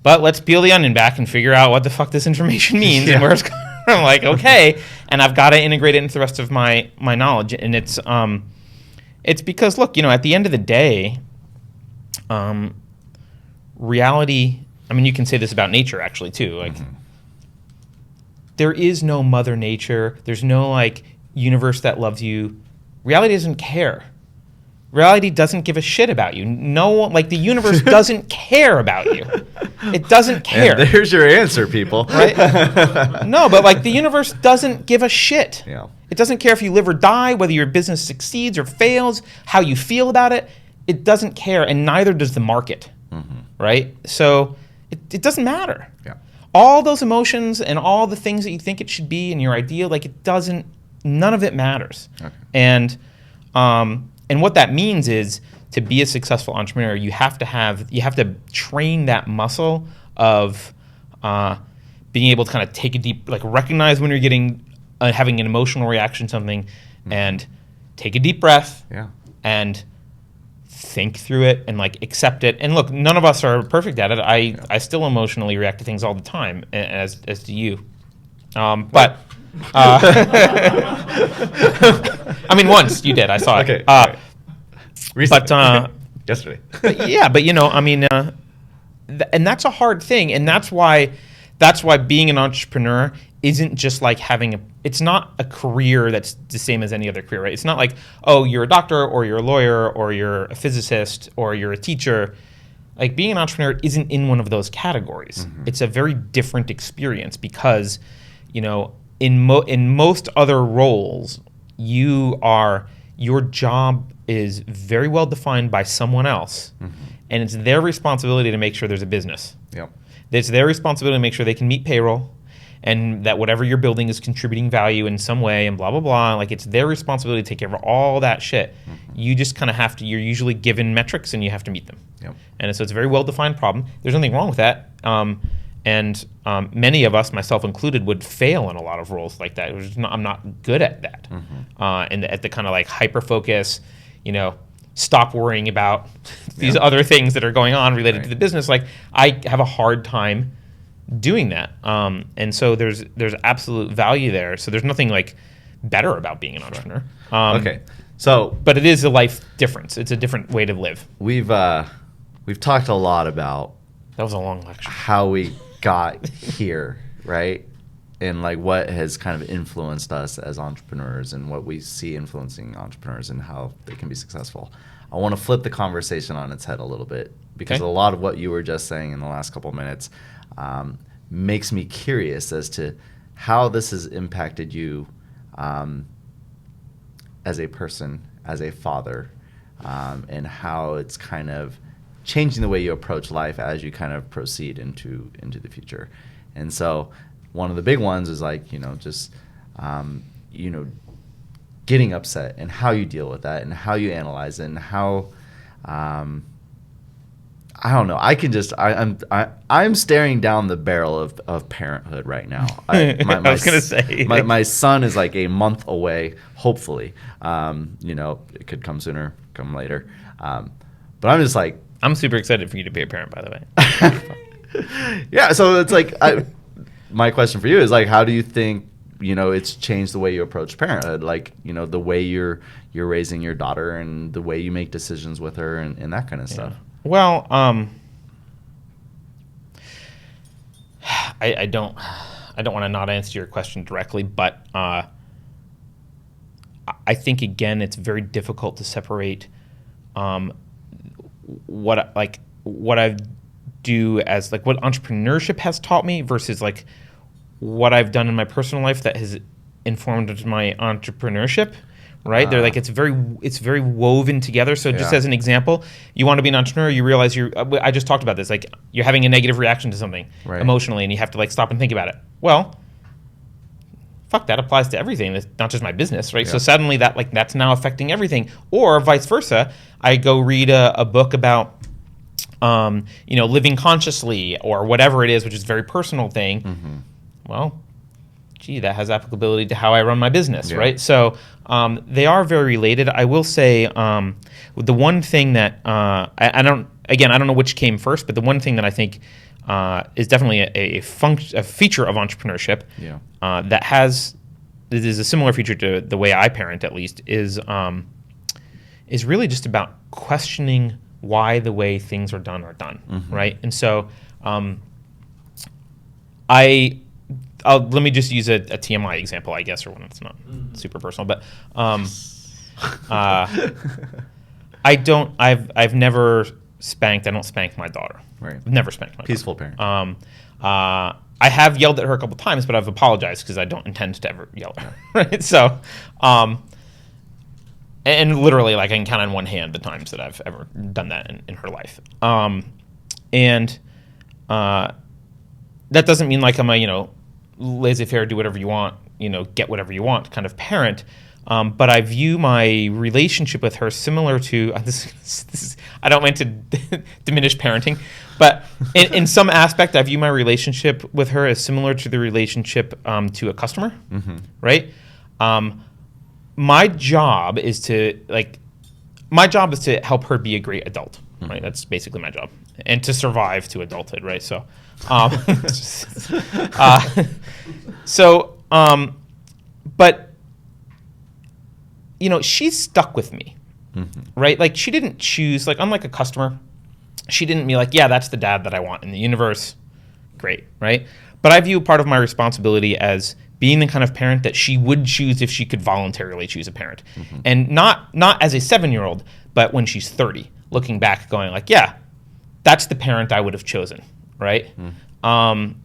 But let's peel the onion back and figure out what the fuck this information means and where it's coming from. I'm like, okay, and I've got to integrate it into the rest of my knowledge. And it's because, look, at the end of the day, reality, I mean, you can say this about nature actually too. Like, there is no Mother Nature. There's no like universe that loves you. Reality doesn't care. Reality doesn't give a shit about you. No, like the universe doesn't care about you. It doesn't care. And there's your answer, people. Right? No, but like the universe doesn't give a shit. Yeah. It doesn't care if you live or die, whether your business succeeds or fails, how you feel about it. It doesn't care, and neither does the market. Right? So it doesn't matter. Yeah. All those emotions and all the things that you think it should be and your ideal, like it doesn't. None of it matters. Okay. And what that means is to be a successful entrepreneur, you have to train that muscle of being able to kind of take a deep, like recognize when you're getting having an emotional reaction to something, and take a deep breath, and think through it and like accept it. And look, none of us are perfect at it. I still emotionally react to things all the time, as do you. But. I mean, once you did. I saw it. Okay. But yesterday. but I mean, and that's a hard thing, and that's why being an entrepreneur isn't just like it's not a career that's the same as any other career, right? It's not like, oh, you're a doctor or you're a lawyer or you're a physicist or you're a teacher. Like being an entrepreneur isn't in one of those categories. It's a very different experience because, in most other roles, your job is very well defined by someone else, and it's their responsibility to make sure there's a business. Yep. It's their responsibility to make sure they can meet payroll, and that whatever you're building is contributing value in some way, and blah blah blah. Like it's their responsibility to take care of all that shit. You just kind of have to. You're usually given metrics, and you have to meet them. Yep. And so it's a very well defined problem. There's nothing wrong with that. And many of us, myself included, would fail in a lot of roles like that. I'm not good at that. And at the kind of like hyper focus, stop worrying about these other things that are going on related to the business. Like I have a hard time doing that. And so there's absolute value there. So there's nothing like better about being an entrepreneur. Okay. So, but it is a life difference. It's a different way to live. We've talked a lot about that was a long lecture. How we got here, right? And like what has kind of influenced us as entrepreneurs and what we see influencing entrepreneurs and how they can be successful. I want to flip the conversation on its head a little bit because a lot of what you were just saying in the last couple of minutes makes me curious as to how this has impacted you as a person, as a father, and how it's kind of changing the way you approach life as you kind of proceed into the future. And so one of the big ones is like, just, getting upset and how you deal with that and how you analyze it and how, I don't know. I'm staring down the barrel of parenthood right now. I was going to say. My son is like a month away, hopefully. It could come sooner, come later. But I'm just like, I'm super excited for you to be a parent, by the way. Yeah, so it's like, my question for you is like, how do you think, it's changed the way you approach parenthood? Like, the way you're raising your daughter and the way you make decisions with her and that kind of stuff. Well, I don't I don't want to not answer your question directly, but I think again it's very difficult to separate what I do as like what entrepreneurship has taught me versus like what I've done in my personal life that has informed my entrepreneurship. Right? They're like it's very woven together. So just as an example, you want to be an entrepreneur, you realize I just talked about this, like you're having a negative reaction to something emotionally and you have to like stop and think about it. Well, fuck, that applies to everything. That's not just my business, right? Yeah. So suddenly that's now affecting everything. Or vice versa, I go read a book about living consciously or whatever it is, which is a very personal thing. Mm-hmm. Well, gee, that has applicability to how I run my business, right? So they are very related. I will say the one thing that I don't know which came first, but the one thing that I think is definitely a feature of entrepreneurship that is a similar feature to the way I parent, at least, is really just about questioning why the way things are done, mm-hmm. right? And so let me just use a TMI example, I guess, or one that's not super personal. But I've never spanked. I don't spank my daughter. Right. I've never spanked my Peaceful daughter. parent. I have yelled at her a couple times, but I've apologized because I don't intend to ever yell at her. Right. So, and literally, like I can count on one hand the times that I've ever done that in her life. And that doesn't mean like I'm a laissez-faire, do whatever you want, get whatever you want kind of parent. But I view my relationship with her similar to this I don't mean to diminish parenting, but in some aspect, I view my relationship with her as similar to the relationship to a customer, mm-hmm. right? My job is to help her be a great adult, mm-hmm. right? That's basically my job, and to survive to adulthood, right? So. But she's stuck with me, mm-hmm. right? Like she didn't choose, like unlike a customer, she didn't be like, yeah, that's the dad that I want in the universe. Great, right? But I view part of my responsibility as being the kind of parent that she would choose if she could voluntarily choose a parent. Mm-hmm. And not as a 7-year-old, but when she's 30, looking back going like, yeah, that's the parent I would have chosen. Right? Mm.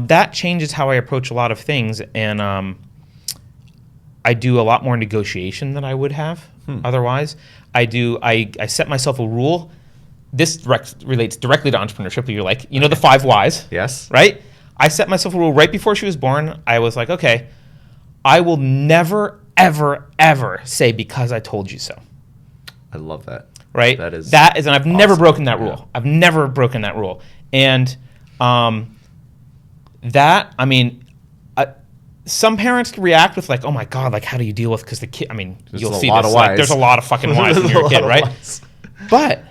That changes how I approach a lot of things, and I do a lot more negotiation than I would have otherwise. I set myself a rule. This relates directly to entrepreneurship. You're like, the 5 whys. Yes. Right? I set myself a rule right before she was born. I was like, okay, I will never, ever, ever say because I told you so. I love that. Right? That is, and I've never broken that rule. Yeah. I've never broken that rule. And some parents can react with like, oh my God, like how do you deal with, because the kid, you'll see this, like, there's a lot of fucking whys when you're a kid, right? But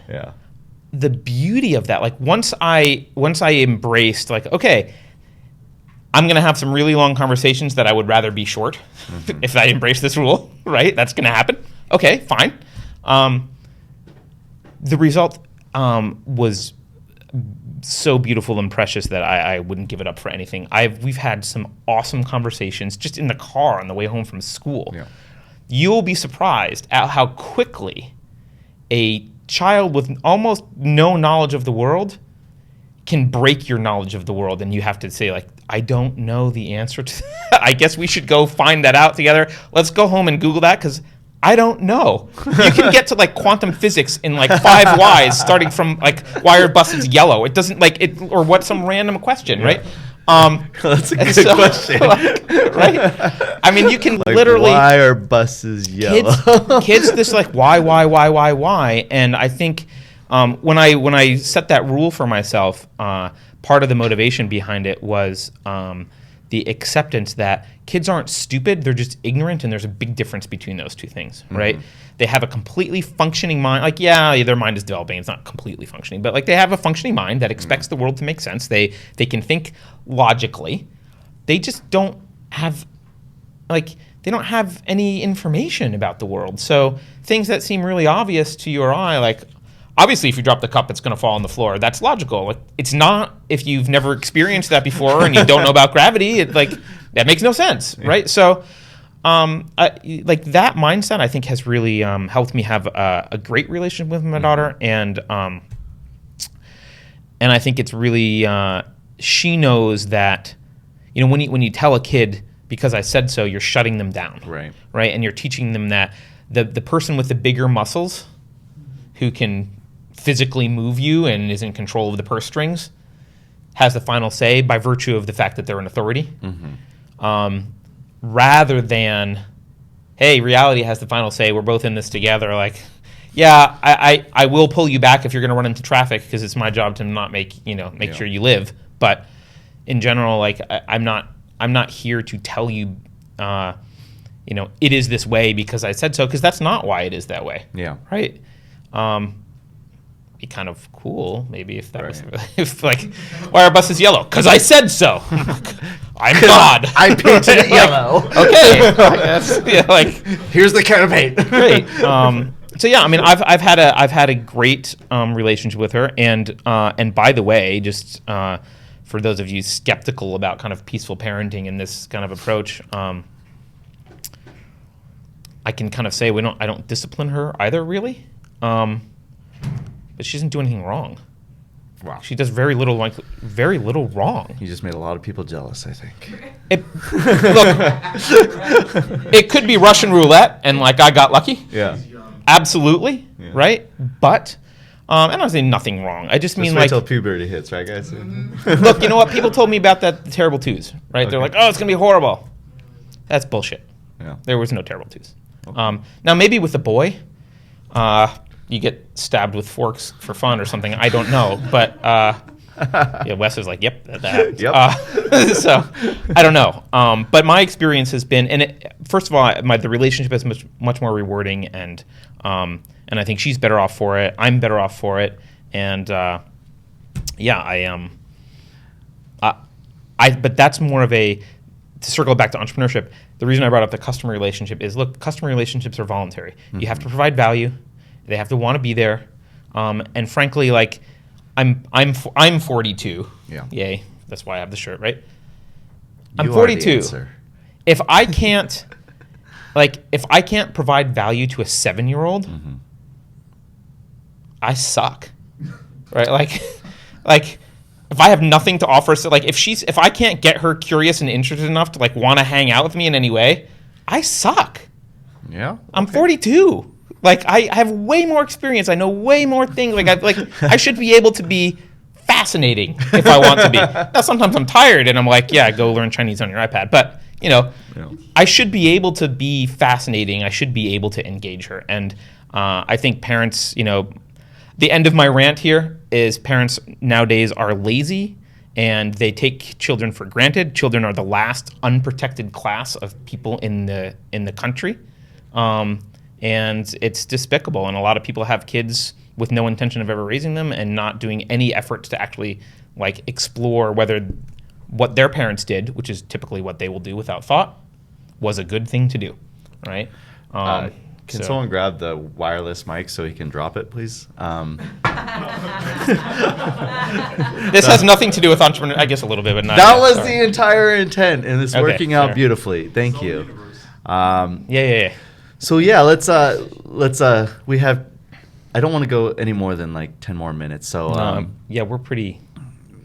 the beauty of that, like once I embraced like, okay, I'm going to have some really long conversations that I would rather be short mm-hmm. if I embrace this rule, right? That's going to happen. Okay, fine. The result was so beautiful and precious that I wouldn't give it up for anything. We've had some awesome conversations just in the car on the way home from school. Yeah. You'll be surprised at how quickly a child with almost no knowledge of the world can break your knowledge of the world, and you have to say like, I don't know the answer to that. I guess we should go find that out together. Let's go home and Google that because I don't know. You can get to like quantum physics in like 5 whys, starting from like why are buses yellow? It doesn't like it, or what some random question, right? That's a good question, right? You can like, literally. Why are buses yellow? Kids, this like why, and I think when I set that rule for myself, part of the motivation behind it was the acceptance that kids aren't stupid, they're just ignorant, and there's a big difference between those two things, right? Mm-hmm. They have a completely functioning mind. Like, yeah, their mind is developing. It's not completely functioning, but like they have a functioning mind that expects the world to make sense. They can think logically. They just don't have, any information about the world. So things that seem really obvious to you or I, like, obviously, if you drop the cup, it's going to fall on the floor. That's logical. Like, it's not if you've never experienced that before and you don't know about gravity. That makes no sense, right? So, like that mindset, I think, has really helped me have a great relationship with my daughter, and I think it's really she knows that, you know, when you tell a kid because I said so, you're shutting them down, right? And you're teaching them that the person with the bigger muscles, who can physically move you and is in control of the purse strings, has the final say by virtue of the fact that they're an authority, rather than, hey, reality has the final say. We're both in this together. Like, yeah, I will pull you back if you're going to run into traffic because it's my job to not make sure you live. But in general, like, I'm not here to tell you, it is this way because I said so, because that's not why it is that way. Yeah. Right. Be kind of cool maybe if that was if like, why are buses yellow? Because I said so. I'm God. I painted it yellow. Okay. I guess. Yeah. Like, here's the can of paint. Great. So yeah, I mean, I've had a great relationship with her, and by the way, just for those of you skeptical about kind of peaceful parenting and this kind of approach, I can kind of say I don't discipline her either, really. But she doesn't do anything wrong. Wow. She does very little wrong. You just made a lot of people jealous, I think. Look, it could be Russian roulette, and like I got lucky. Yeah. Absolutely. Yeah. Right. But and I'm not saying nothing wrong. I just mean, wait like, till puberty hits, right, guys? Look, you know what? People told me about the terrible twos, right? Okay. They're like, oh, it's gonna be horrible. That's bullshit. Yeah. There was no terrible twos. Okay. Now maybe with a boy, you get stabbed with forks for fun or something. I don't know, but yeah, Wes is like, yep, that happens. Yep. So I don't know. But my experience has been, first of all, the relationship is much more rewarding, and I think she's better off for it. I'm better off for it, and yeah, I am. But that's more of a, to circle back to entrepreneurship. The reason I brought up the customer relationship is, look, customer relationships are voluntary. Mm-hmm. You have to provide value. They have to want to be there, and frankly, like, I'm 42. Yeah. Yay. That's why I have the shirt, right? I'm 42. If I can't provide value to a 7-year-old, mm-hmm. I suck. Right? Like if I have nothing to offer, so like if I can't get her curious and interested enough to like want to hang out with me in any way, I suck. Yeah. Okay. I'm 42. Like, I have way more experience. I know way more things. I should be able to be fascinating if I want to be. Now, sometimes I'm tired and I'm like, yeah, go learn Chinese on your iPad. But, I should be able to be fascinating. I should be able to engage her. And I think parents, the end of my rant here is parents nowadays are lazy and they take children for granted. Children are the last unprotected class of people in the country. And it's despicable. And a lot of people have kids with no intention of ever raising them and not doing any effort to actually like explore whether what their parents did, which is typically what they will do without thought, was a good thing to do, right? Can someone grab the wireless mic so he can drop it, please? This has nothing to do with entrepreneur. I guess a little bit, but not. That was the entire intent, and it's working out beautifully. Thank you. Yeah. So yeah, let's we have, I don't want to go any more than like 10 more minutes. So yeah, we're pretty.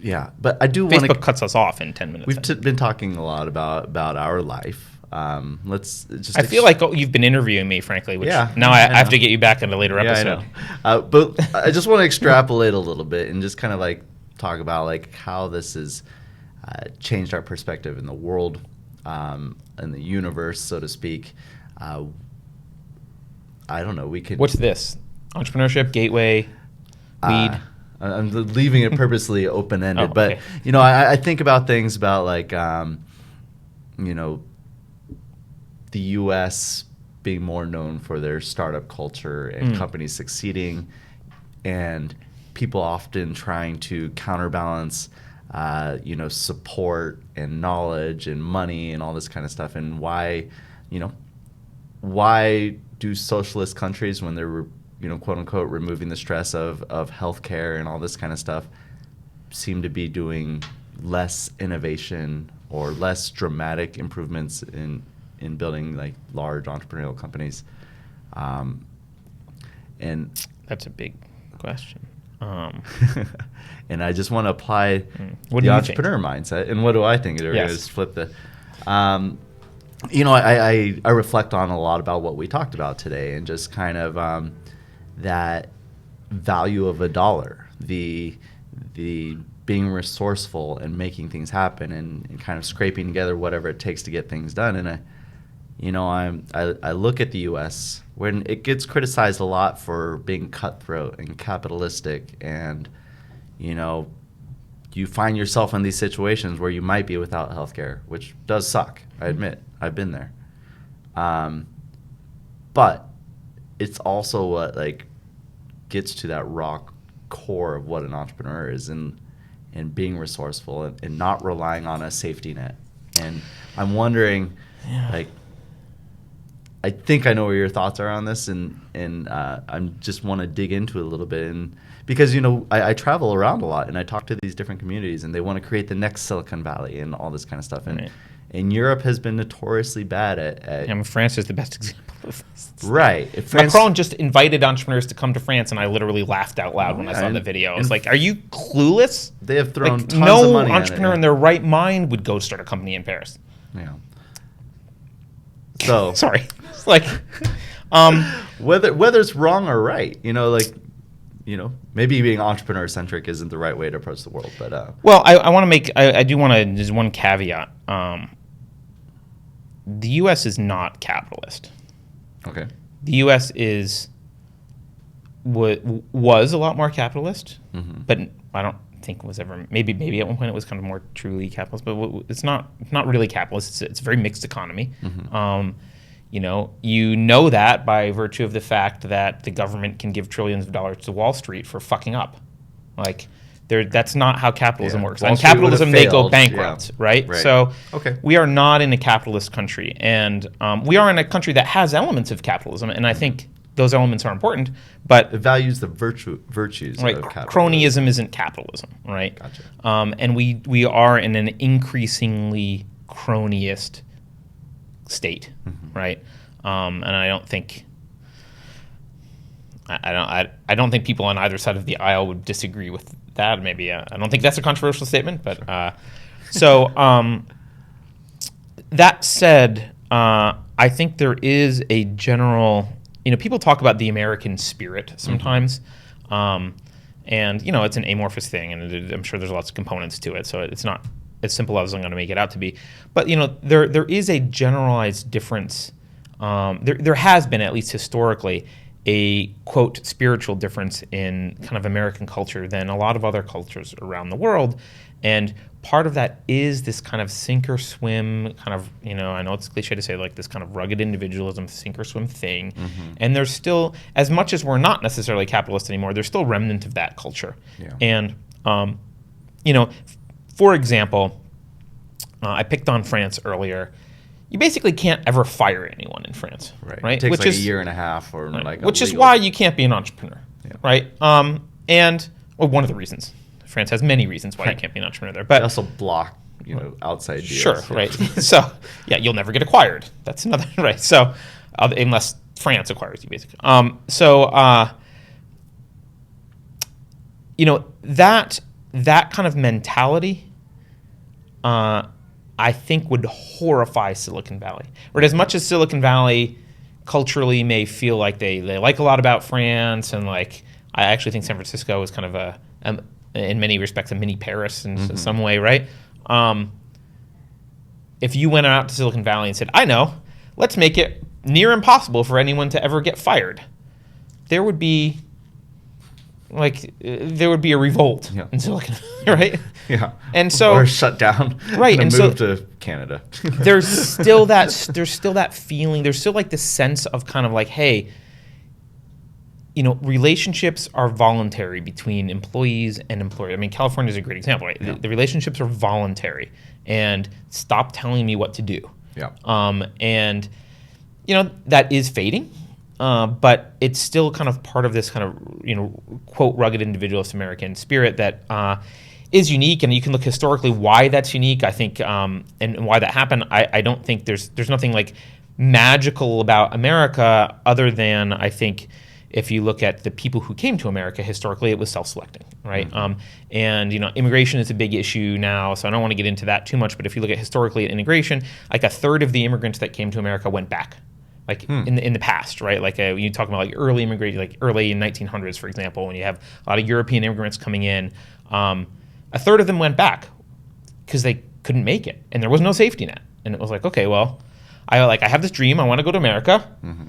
Yeah, but I do want to. Facebook cuts us off in 10 minutes. We've been talking a lot about our life. Let's just. I feel like you've been interviewing me, frankly. Which now I have to get you back in a later episode. I know. But I just want to extrapolate a little bit and just kind of like talk about like how this has changed our perspective in the world, in the universe, so to speak. I don't know. We could. What's this? Entrepreneurship Gateway. Lead. I'm leaving it purposely open-ended, but I think about things about like the U.S. being more known for their startup culture and companies succeeding, and people often trying to counterbalance support and knowledge and money and all this kind of stuff, and why do socialist countries, when they're quote unquote, removing the stress of healthcare and all this kind of stuff, seem to be doing less innovation or less dramatic improvements in building like large entrepreneurial companies. And that's a big question. And I just want to apply What the do you entrepreneur mindset. And what do I think? Yes. Just flip the. I reflect on a lot about what we talked about today, and just kind of that value of a dollar, the being resourceful and making things happen, and kind of scraping together whatever it takes to get things done. And I look at the U.S. when it gets criticized a lot for being cutthroat and capitalistic, and you find yourself in these situations where you might be without healthcare, which does suck. I admit, I've been there. But it's also what gets to that raw core of what an entrepreneur is, and being resourceful and not relying on a safety net. And I'm wondering, I think I know where your thoughts are on this, and I just want to dig into it a little bit, and because I travel around a lot and I talk to these different communities, and they want to create the next Silicon Valley and all this kind of stuff. And Right. and Europe has been notoriously bad at France is the best example of this. right. If France, Macron just invited entrepreneurs to come to France, and I literally laughed out loud when I saw the video. I was like, "Are you clueless?" they have thrown tons of no money entrepreneur at it. in their right mind would go start a company in Paris. Yeah. So Sorry, it's like, whether it's wrong or right, maybe being entrepreneur centric isn't the right way to approach the world, but well, I want to make, I do want to, there's one caveat. The U.S. is not capitalist. okay. The U.S. was a lot more capitalist, but I don't think it was ever, maybe at one point it was kind of more truly capitalist, but it's not really capitalist. It's a very mixed economy. You know that by virtue of the fact that the government can give trillions of dollars to Wall Street for fucking up. That's not how capitalism works. Wall In Street capitalism, would've they go failed. bankrupt, right? So Okay. we are not in a capitalist country, and we are in a country that has elements of capitalism, and I think those elements are important, but It values the virtues right, of capitalism. cronyism isn't capitalism, right? Gotcha. And we are in an increasingly cronyist state, right? And I don't think I don't think people on either side of the aisle would disagree with that. Maybe I don't think that's a controversial statement, but that said, I think there is a general. People talk about the American spirit sometimes, and it's an amorphous thing, and I'm sure there's lots of components to it, so it's not as simple as I'm going to make it out to be. But there is a generalized difference. There has been, at least historically, a quote spiritual difference in kind of American culture than a lot of other cultures around the world, and part of that is this kind of sink or swim kind of, I know it's cliche to say this kind of rugged individualism, sink or swim thing. And there's still, as much as we're not necessarily capitalist anymore, there's still remnant of that culture. Yeah. And, for example, I picked on France earlier. You basically can't ever fire anyone in France, right? It takes a year and a half or which is why you can't be an entrepreneur, right? And one of the reasons. France has many reasons why you can't be an entrepreneur there, but They also block, outside deals. sure, right? So you'll never get acquired. That's another right. So unless France acquires you, basically. That kind of mentality, I think would horrify Silicon Valley. Right? As much as Silicon Valley culturally may feel like they like a lot about France, and I actually think San Francisco is kind of in many respects a mini Paris in some way, right? If you went out to Silicon Valley and said, I know, let's make it near impossible for anyone to ever get fired, there would be a revolt in Silicon Valley, right? Yeah. And so or shut down. Right, and and move so to Canada. there's still that feeling. There's still this sense of kind of hey, relationships are voluntary between employees and employers. I mean, California is a great example, right? Yeah. The relationships are voluntary, and stop telling me what to do. Yeah. And that is fading. but it's still kind of part of this kind of, quote, rugged individualist American spirit that is unique. And you can look historically why that's unique, I think, and why that happened. I don't think there's nothing like magical about America other than, I think, if you look at the people who came to America historically, it was self-selecting, right? Mm-hmm. And immigration is a big issue now, so I don't want to get into that too much. But if you look at historically at immigration, like a third of the immigrants that came to America went back, like in the past, right? Like when you talk about like early immigration, like early 1900s, for example, when you have a lot of European immigrants coming in, a third of them went back because they couldn't make it, and there was no safety net. And it was like, okay, well, I have this dream, I want to go to America. Mm-hmm.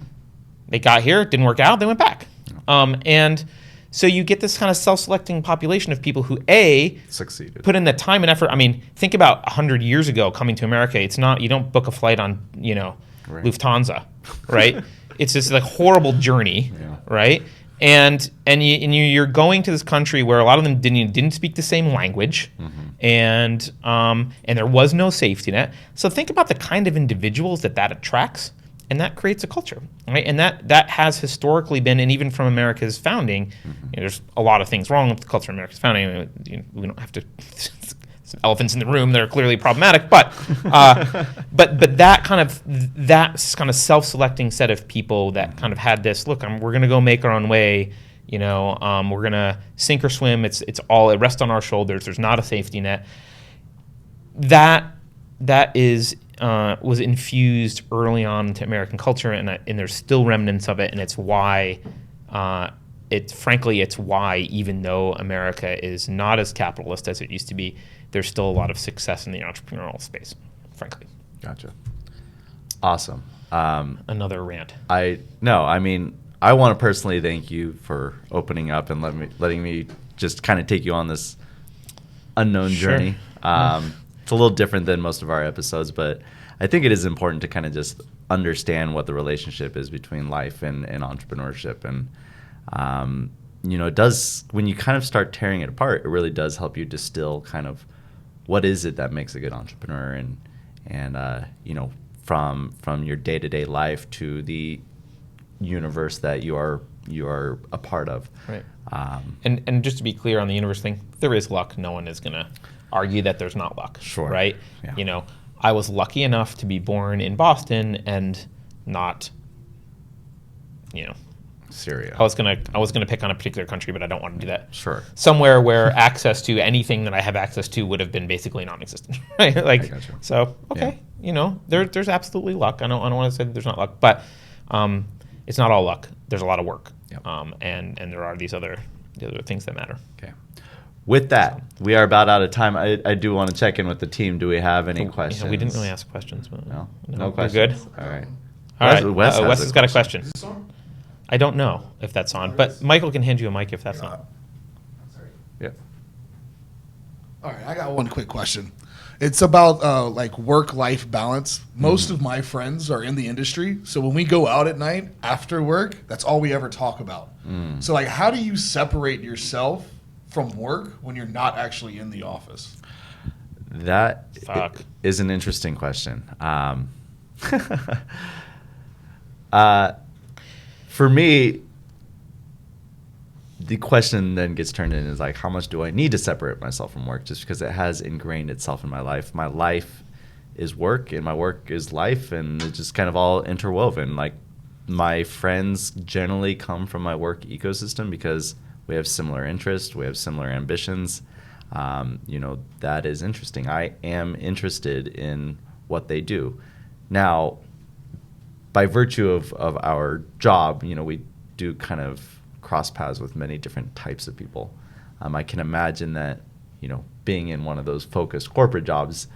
They got here, it didn't work out, they went back. And so you get this kind of self-selecting population of people who, succeeded, put in the time and effort. I mean, think about 100 years ago coming to America. It's not, you don't book a flight on, right. Lufthansa, right? It's this like horrible journey, right? And you're going to this country where a lot of them didn't speak the same language, and there was no safety net. So think about the kind of individuals that attracts. And that creates a culture, right? And that has historically been, and even from America's founding, there's a lot of things wrong with the culture of America's founding. We don't have to. Some elephants in the room that are clearly problematic, but that kind of self-selecting set of people that kind of had this look. We're going to go make our own way. We're going to sink or swim. It rests on our shoulders. There's not a safety net. That was infused early on into American culture, and there's still remnants of it, and it's why, it's why even though America is not as capitalist as it used to be, there's still a lot of success in the entrepreneurial space, frankly. Gotcha. Awesome. Another rant. I want to personally thank you for opening up and letting me just kind of take you on this unknown journey. It's a little different than most of our episodes, but I think it is important to kind of just understand what the relationship is between life and entrepreneurship. And, it does, when you kind of start tearing it apart, it really does help you distill kind of what is it that makes a good entrepreneur, and from your day-to-day life to the universe that you are a part of. Right. And just to be clear on the universe thing, there is luck. No one is going to argue that there's not luck. Sure. Right? Yeah. I was lucky enough to be born in Boston and not, Syria. I was gonna pick on a particular country, but I don't want to do that. Sure. Somewhere where access to anything that I have access to would have been basically non-existent. Right? Like, I gotcha. So okay, there's absolutely luck. I don't want to say that there's not luck, but it's not all luck. There's a lot of work. Yep. And there are the other things that matter. Okay. With that, we are about out of time. I do want to check in with the team. Do we have any questions? Yeah, we didn't really ask questions. But no questions. We're good. All right. All right. Wes has got a question. Is this on? I don't know if that's on, but Michael can hand you a mic if that's on. Sorry. Yeah. All right, I got one quick question. It's about work-life balance. Most of my friends are in the industry, so when we go out at night after work, that's all we ever talk about. So how do you separate yourself from work when you're not actually in the office? That is an interesting question. For me, the question then gets turned in is how much do I need to separate myself from work, just because it has ingrained itself in my life. My life is work and my work is life, and it's just kind of all interwoven. My friends generally come from my work ecosystem because we have similar interests, we have similar ambitions. That is interesting. I am interested in what they do. Now, by virtue of our job, we do kind of cross paths with many different types of people. I can imagine that, being in one of those focused corporate jobs,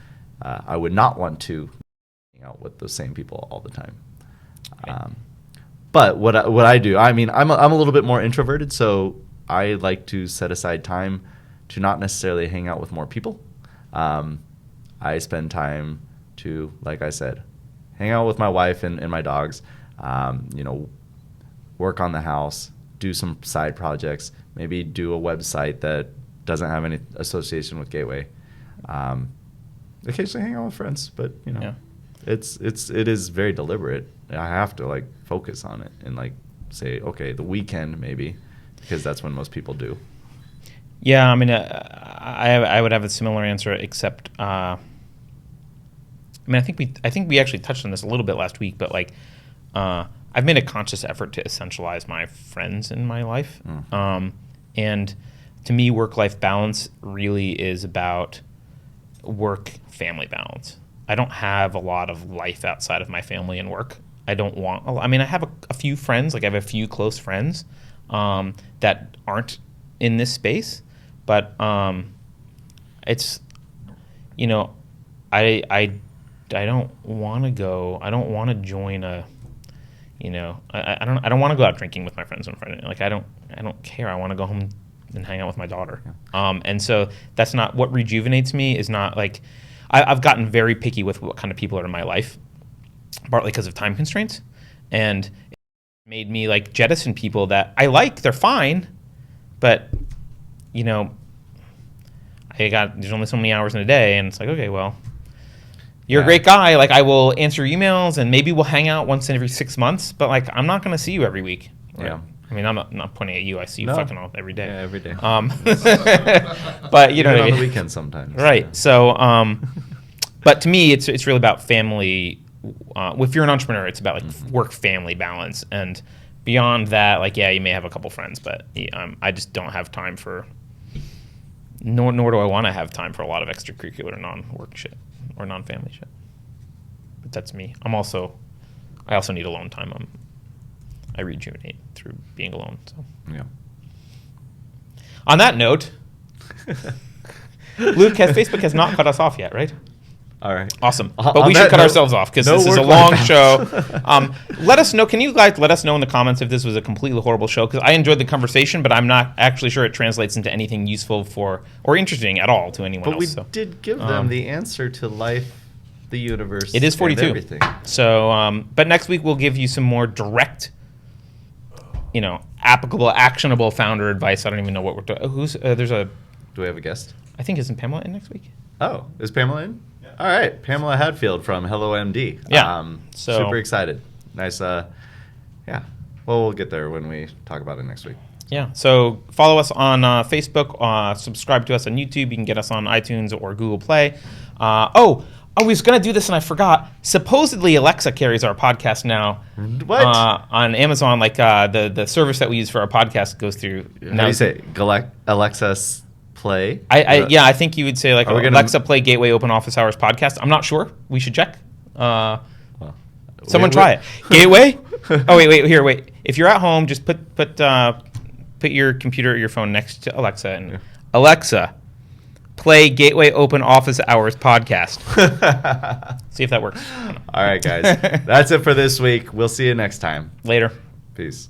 I would not want to hang out with those same people all the time. Right. But what I do, I'm a little bit more introverted, so I like to set aside time to not necessarily hang out with more people. I spend time to, like I said, hang out with my wife and my dogs, work on the house, do some side projects, maybe do a website that doesn't have any association with Gateway. Occasionally hang out with friends, but it is very deliberate. I have to like focus on it and like say, okay, the weekend maybe, because that's when most people do. Yeah, I mean, I would have a similar answer, except I mean, I think we actually touched on this a little bit last week, but like I've made a conscious effort to essentialize my friends in my life, and to me, work-life balance really is about work-family balance. I don't have a lot of life outside of my family and work. I don't want. I mean, I have a few friends. Like I have a few close friends that aren't in this space, but it's, you know, I don't want to go. I don't want to join a, you know, I don't want to go out drinking with my friends on Friday. Like I don't care. I want to go home and hang out with my daughter. And so that's not what rejuvenates me. Is not like I've gotten very picky with what kind of people are in my life, partly because of time constraints, and it made me like jettison people that I like. They're fine, but you know, there's only so many hours in a day, and it's like, okay, well, you're a great guy. Like I will answer emails, and maybe we'll hang out once in every 6 months, but like I'm not going to see you every week. Right? Yeah. I mean, I'm not pointing at you. I see you fucking all every day. Yeah, every day. But you know, even on the weekends sometimes. Right. Yeah. So, but to me, it's really about family. If you're an entrepreneur, it's about like work-family balance, and beyond that, like you may have a couple friends, but I just don't have time for. Nor do I want to have time for a lot of extracurricular non-work shit or non-family shit. But that's me. I also need alone time. I rejuvenate through being alone. So. Yeah. On that note, Luke, Facebook has not cut us off yet, right? All right. Awesome. But we should cut ourselves off because this is a long show. Let us know. Can you guys let us know in the comments if this was a completely horrible show? Because I enjoyed the conversation, but I'm not actually sure it translates into anything useful or interesting at all to anyone else. But we did give them the answer to life, the universe. It is 42. Everything. So, but next week we'll give you some more direct, applicable, actionable founder advice. I don't even know what we're doing. Do we have a guest? I think isn't Pamela in next week? Oh, is Pamela in? Yeah. All right, Pamela Hadfield from Hello MD. Yeah. Super excited. Nice. Yeah. Well, we'll get there when we talk about it next week. Yeah. So follow us on Facebook. Subscribe to us on YouTube. You can get us on iTunes or Google Play. I was going to do this and I forgot. Supposedly Alexa carries our podcast now. What? On Amazon, like the service that we use for our podcast goes through. How do you say Alexa Play? I think you would say like Alexa Play Gateway Open Office Hours podcast. I'm not sure. We should check. Someone try it. Gateway? Oh wait. If you're at home, just put your computer or your phone next to Alexa and Alexa, play Gateway Open Office Hours podcast. See if that works. All right, guys. That's it for this week. We'll see you next time. Later. Peace.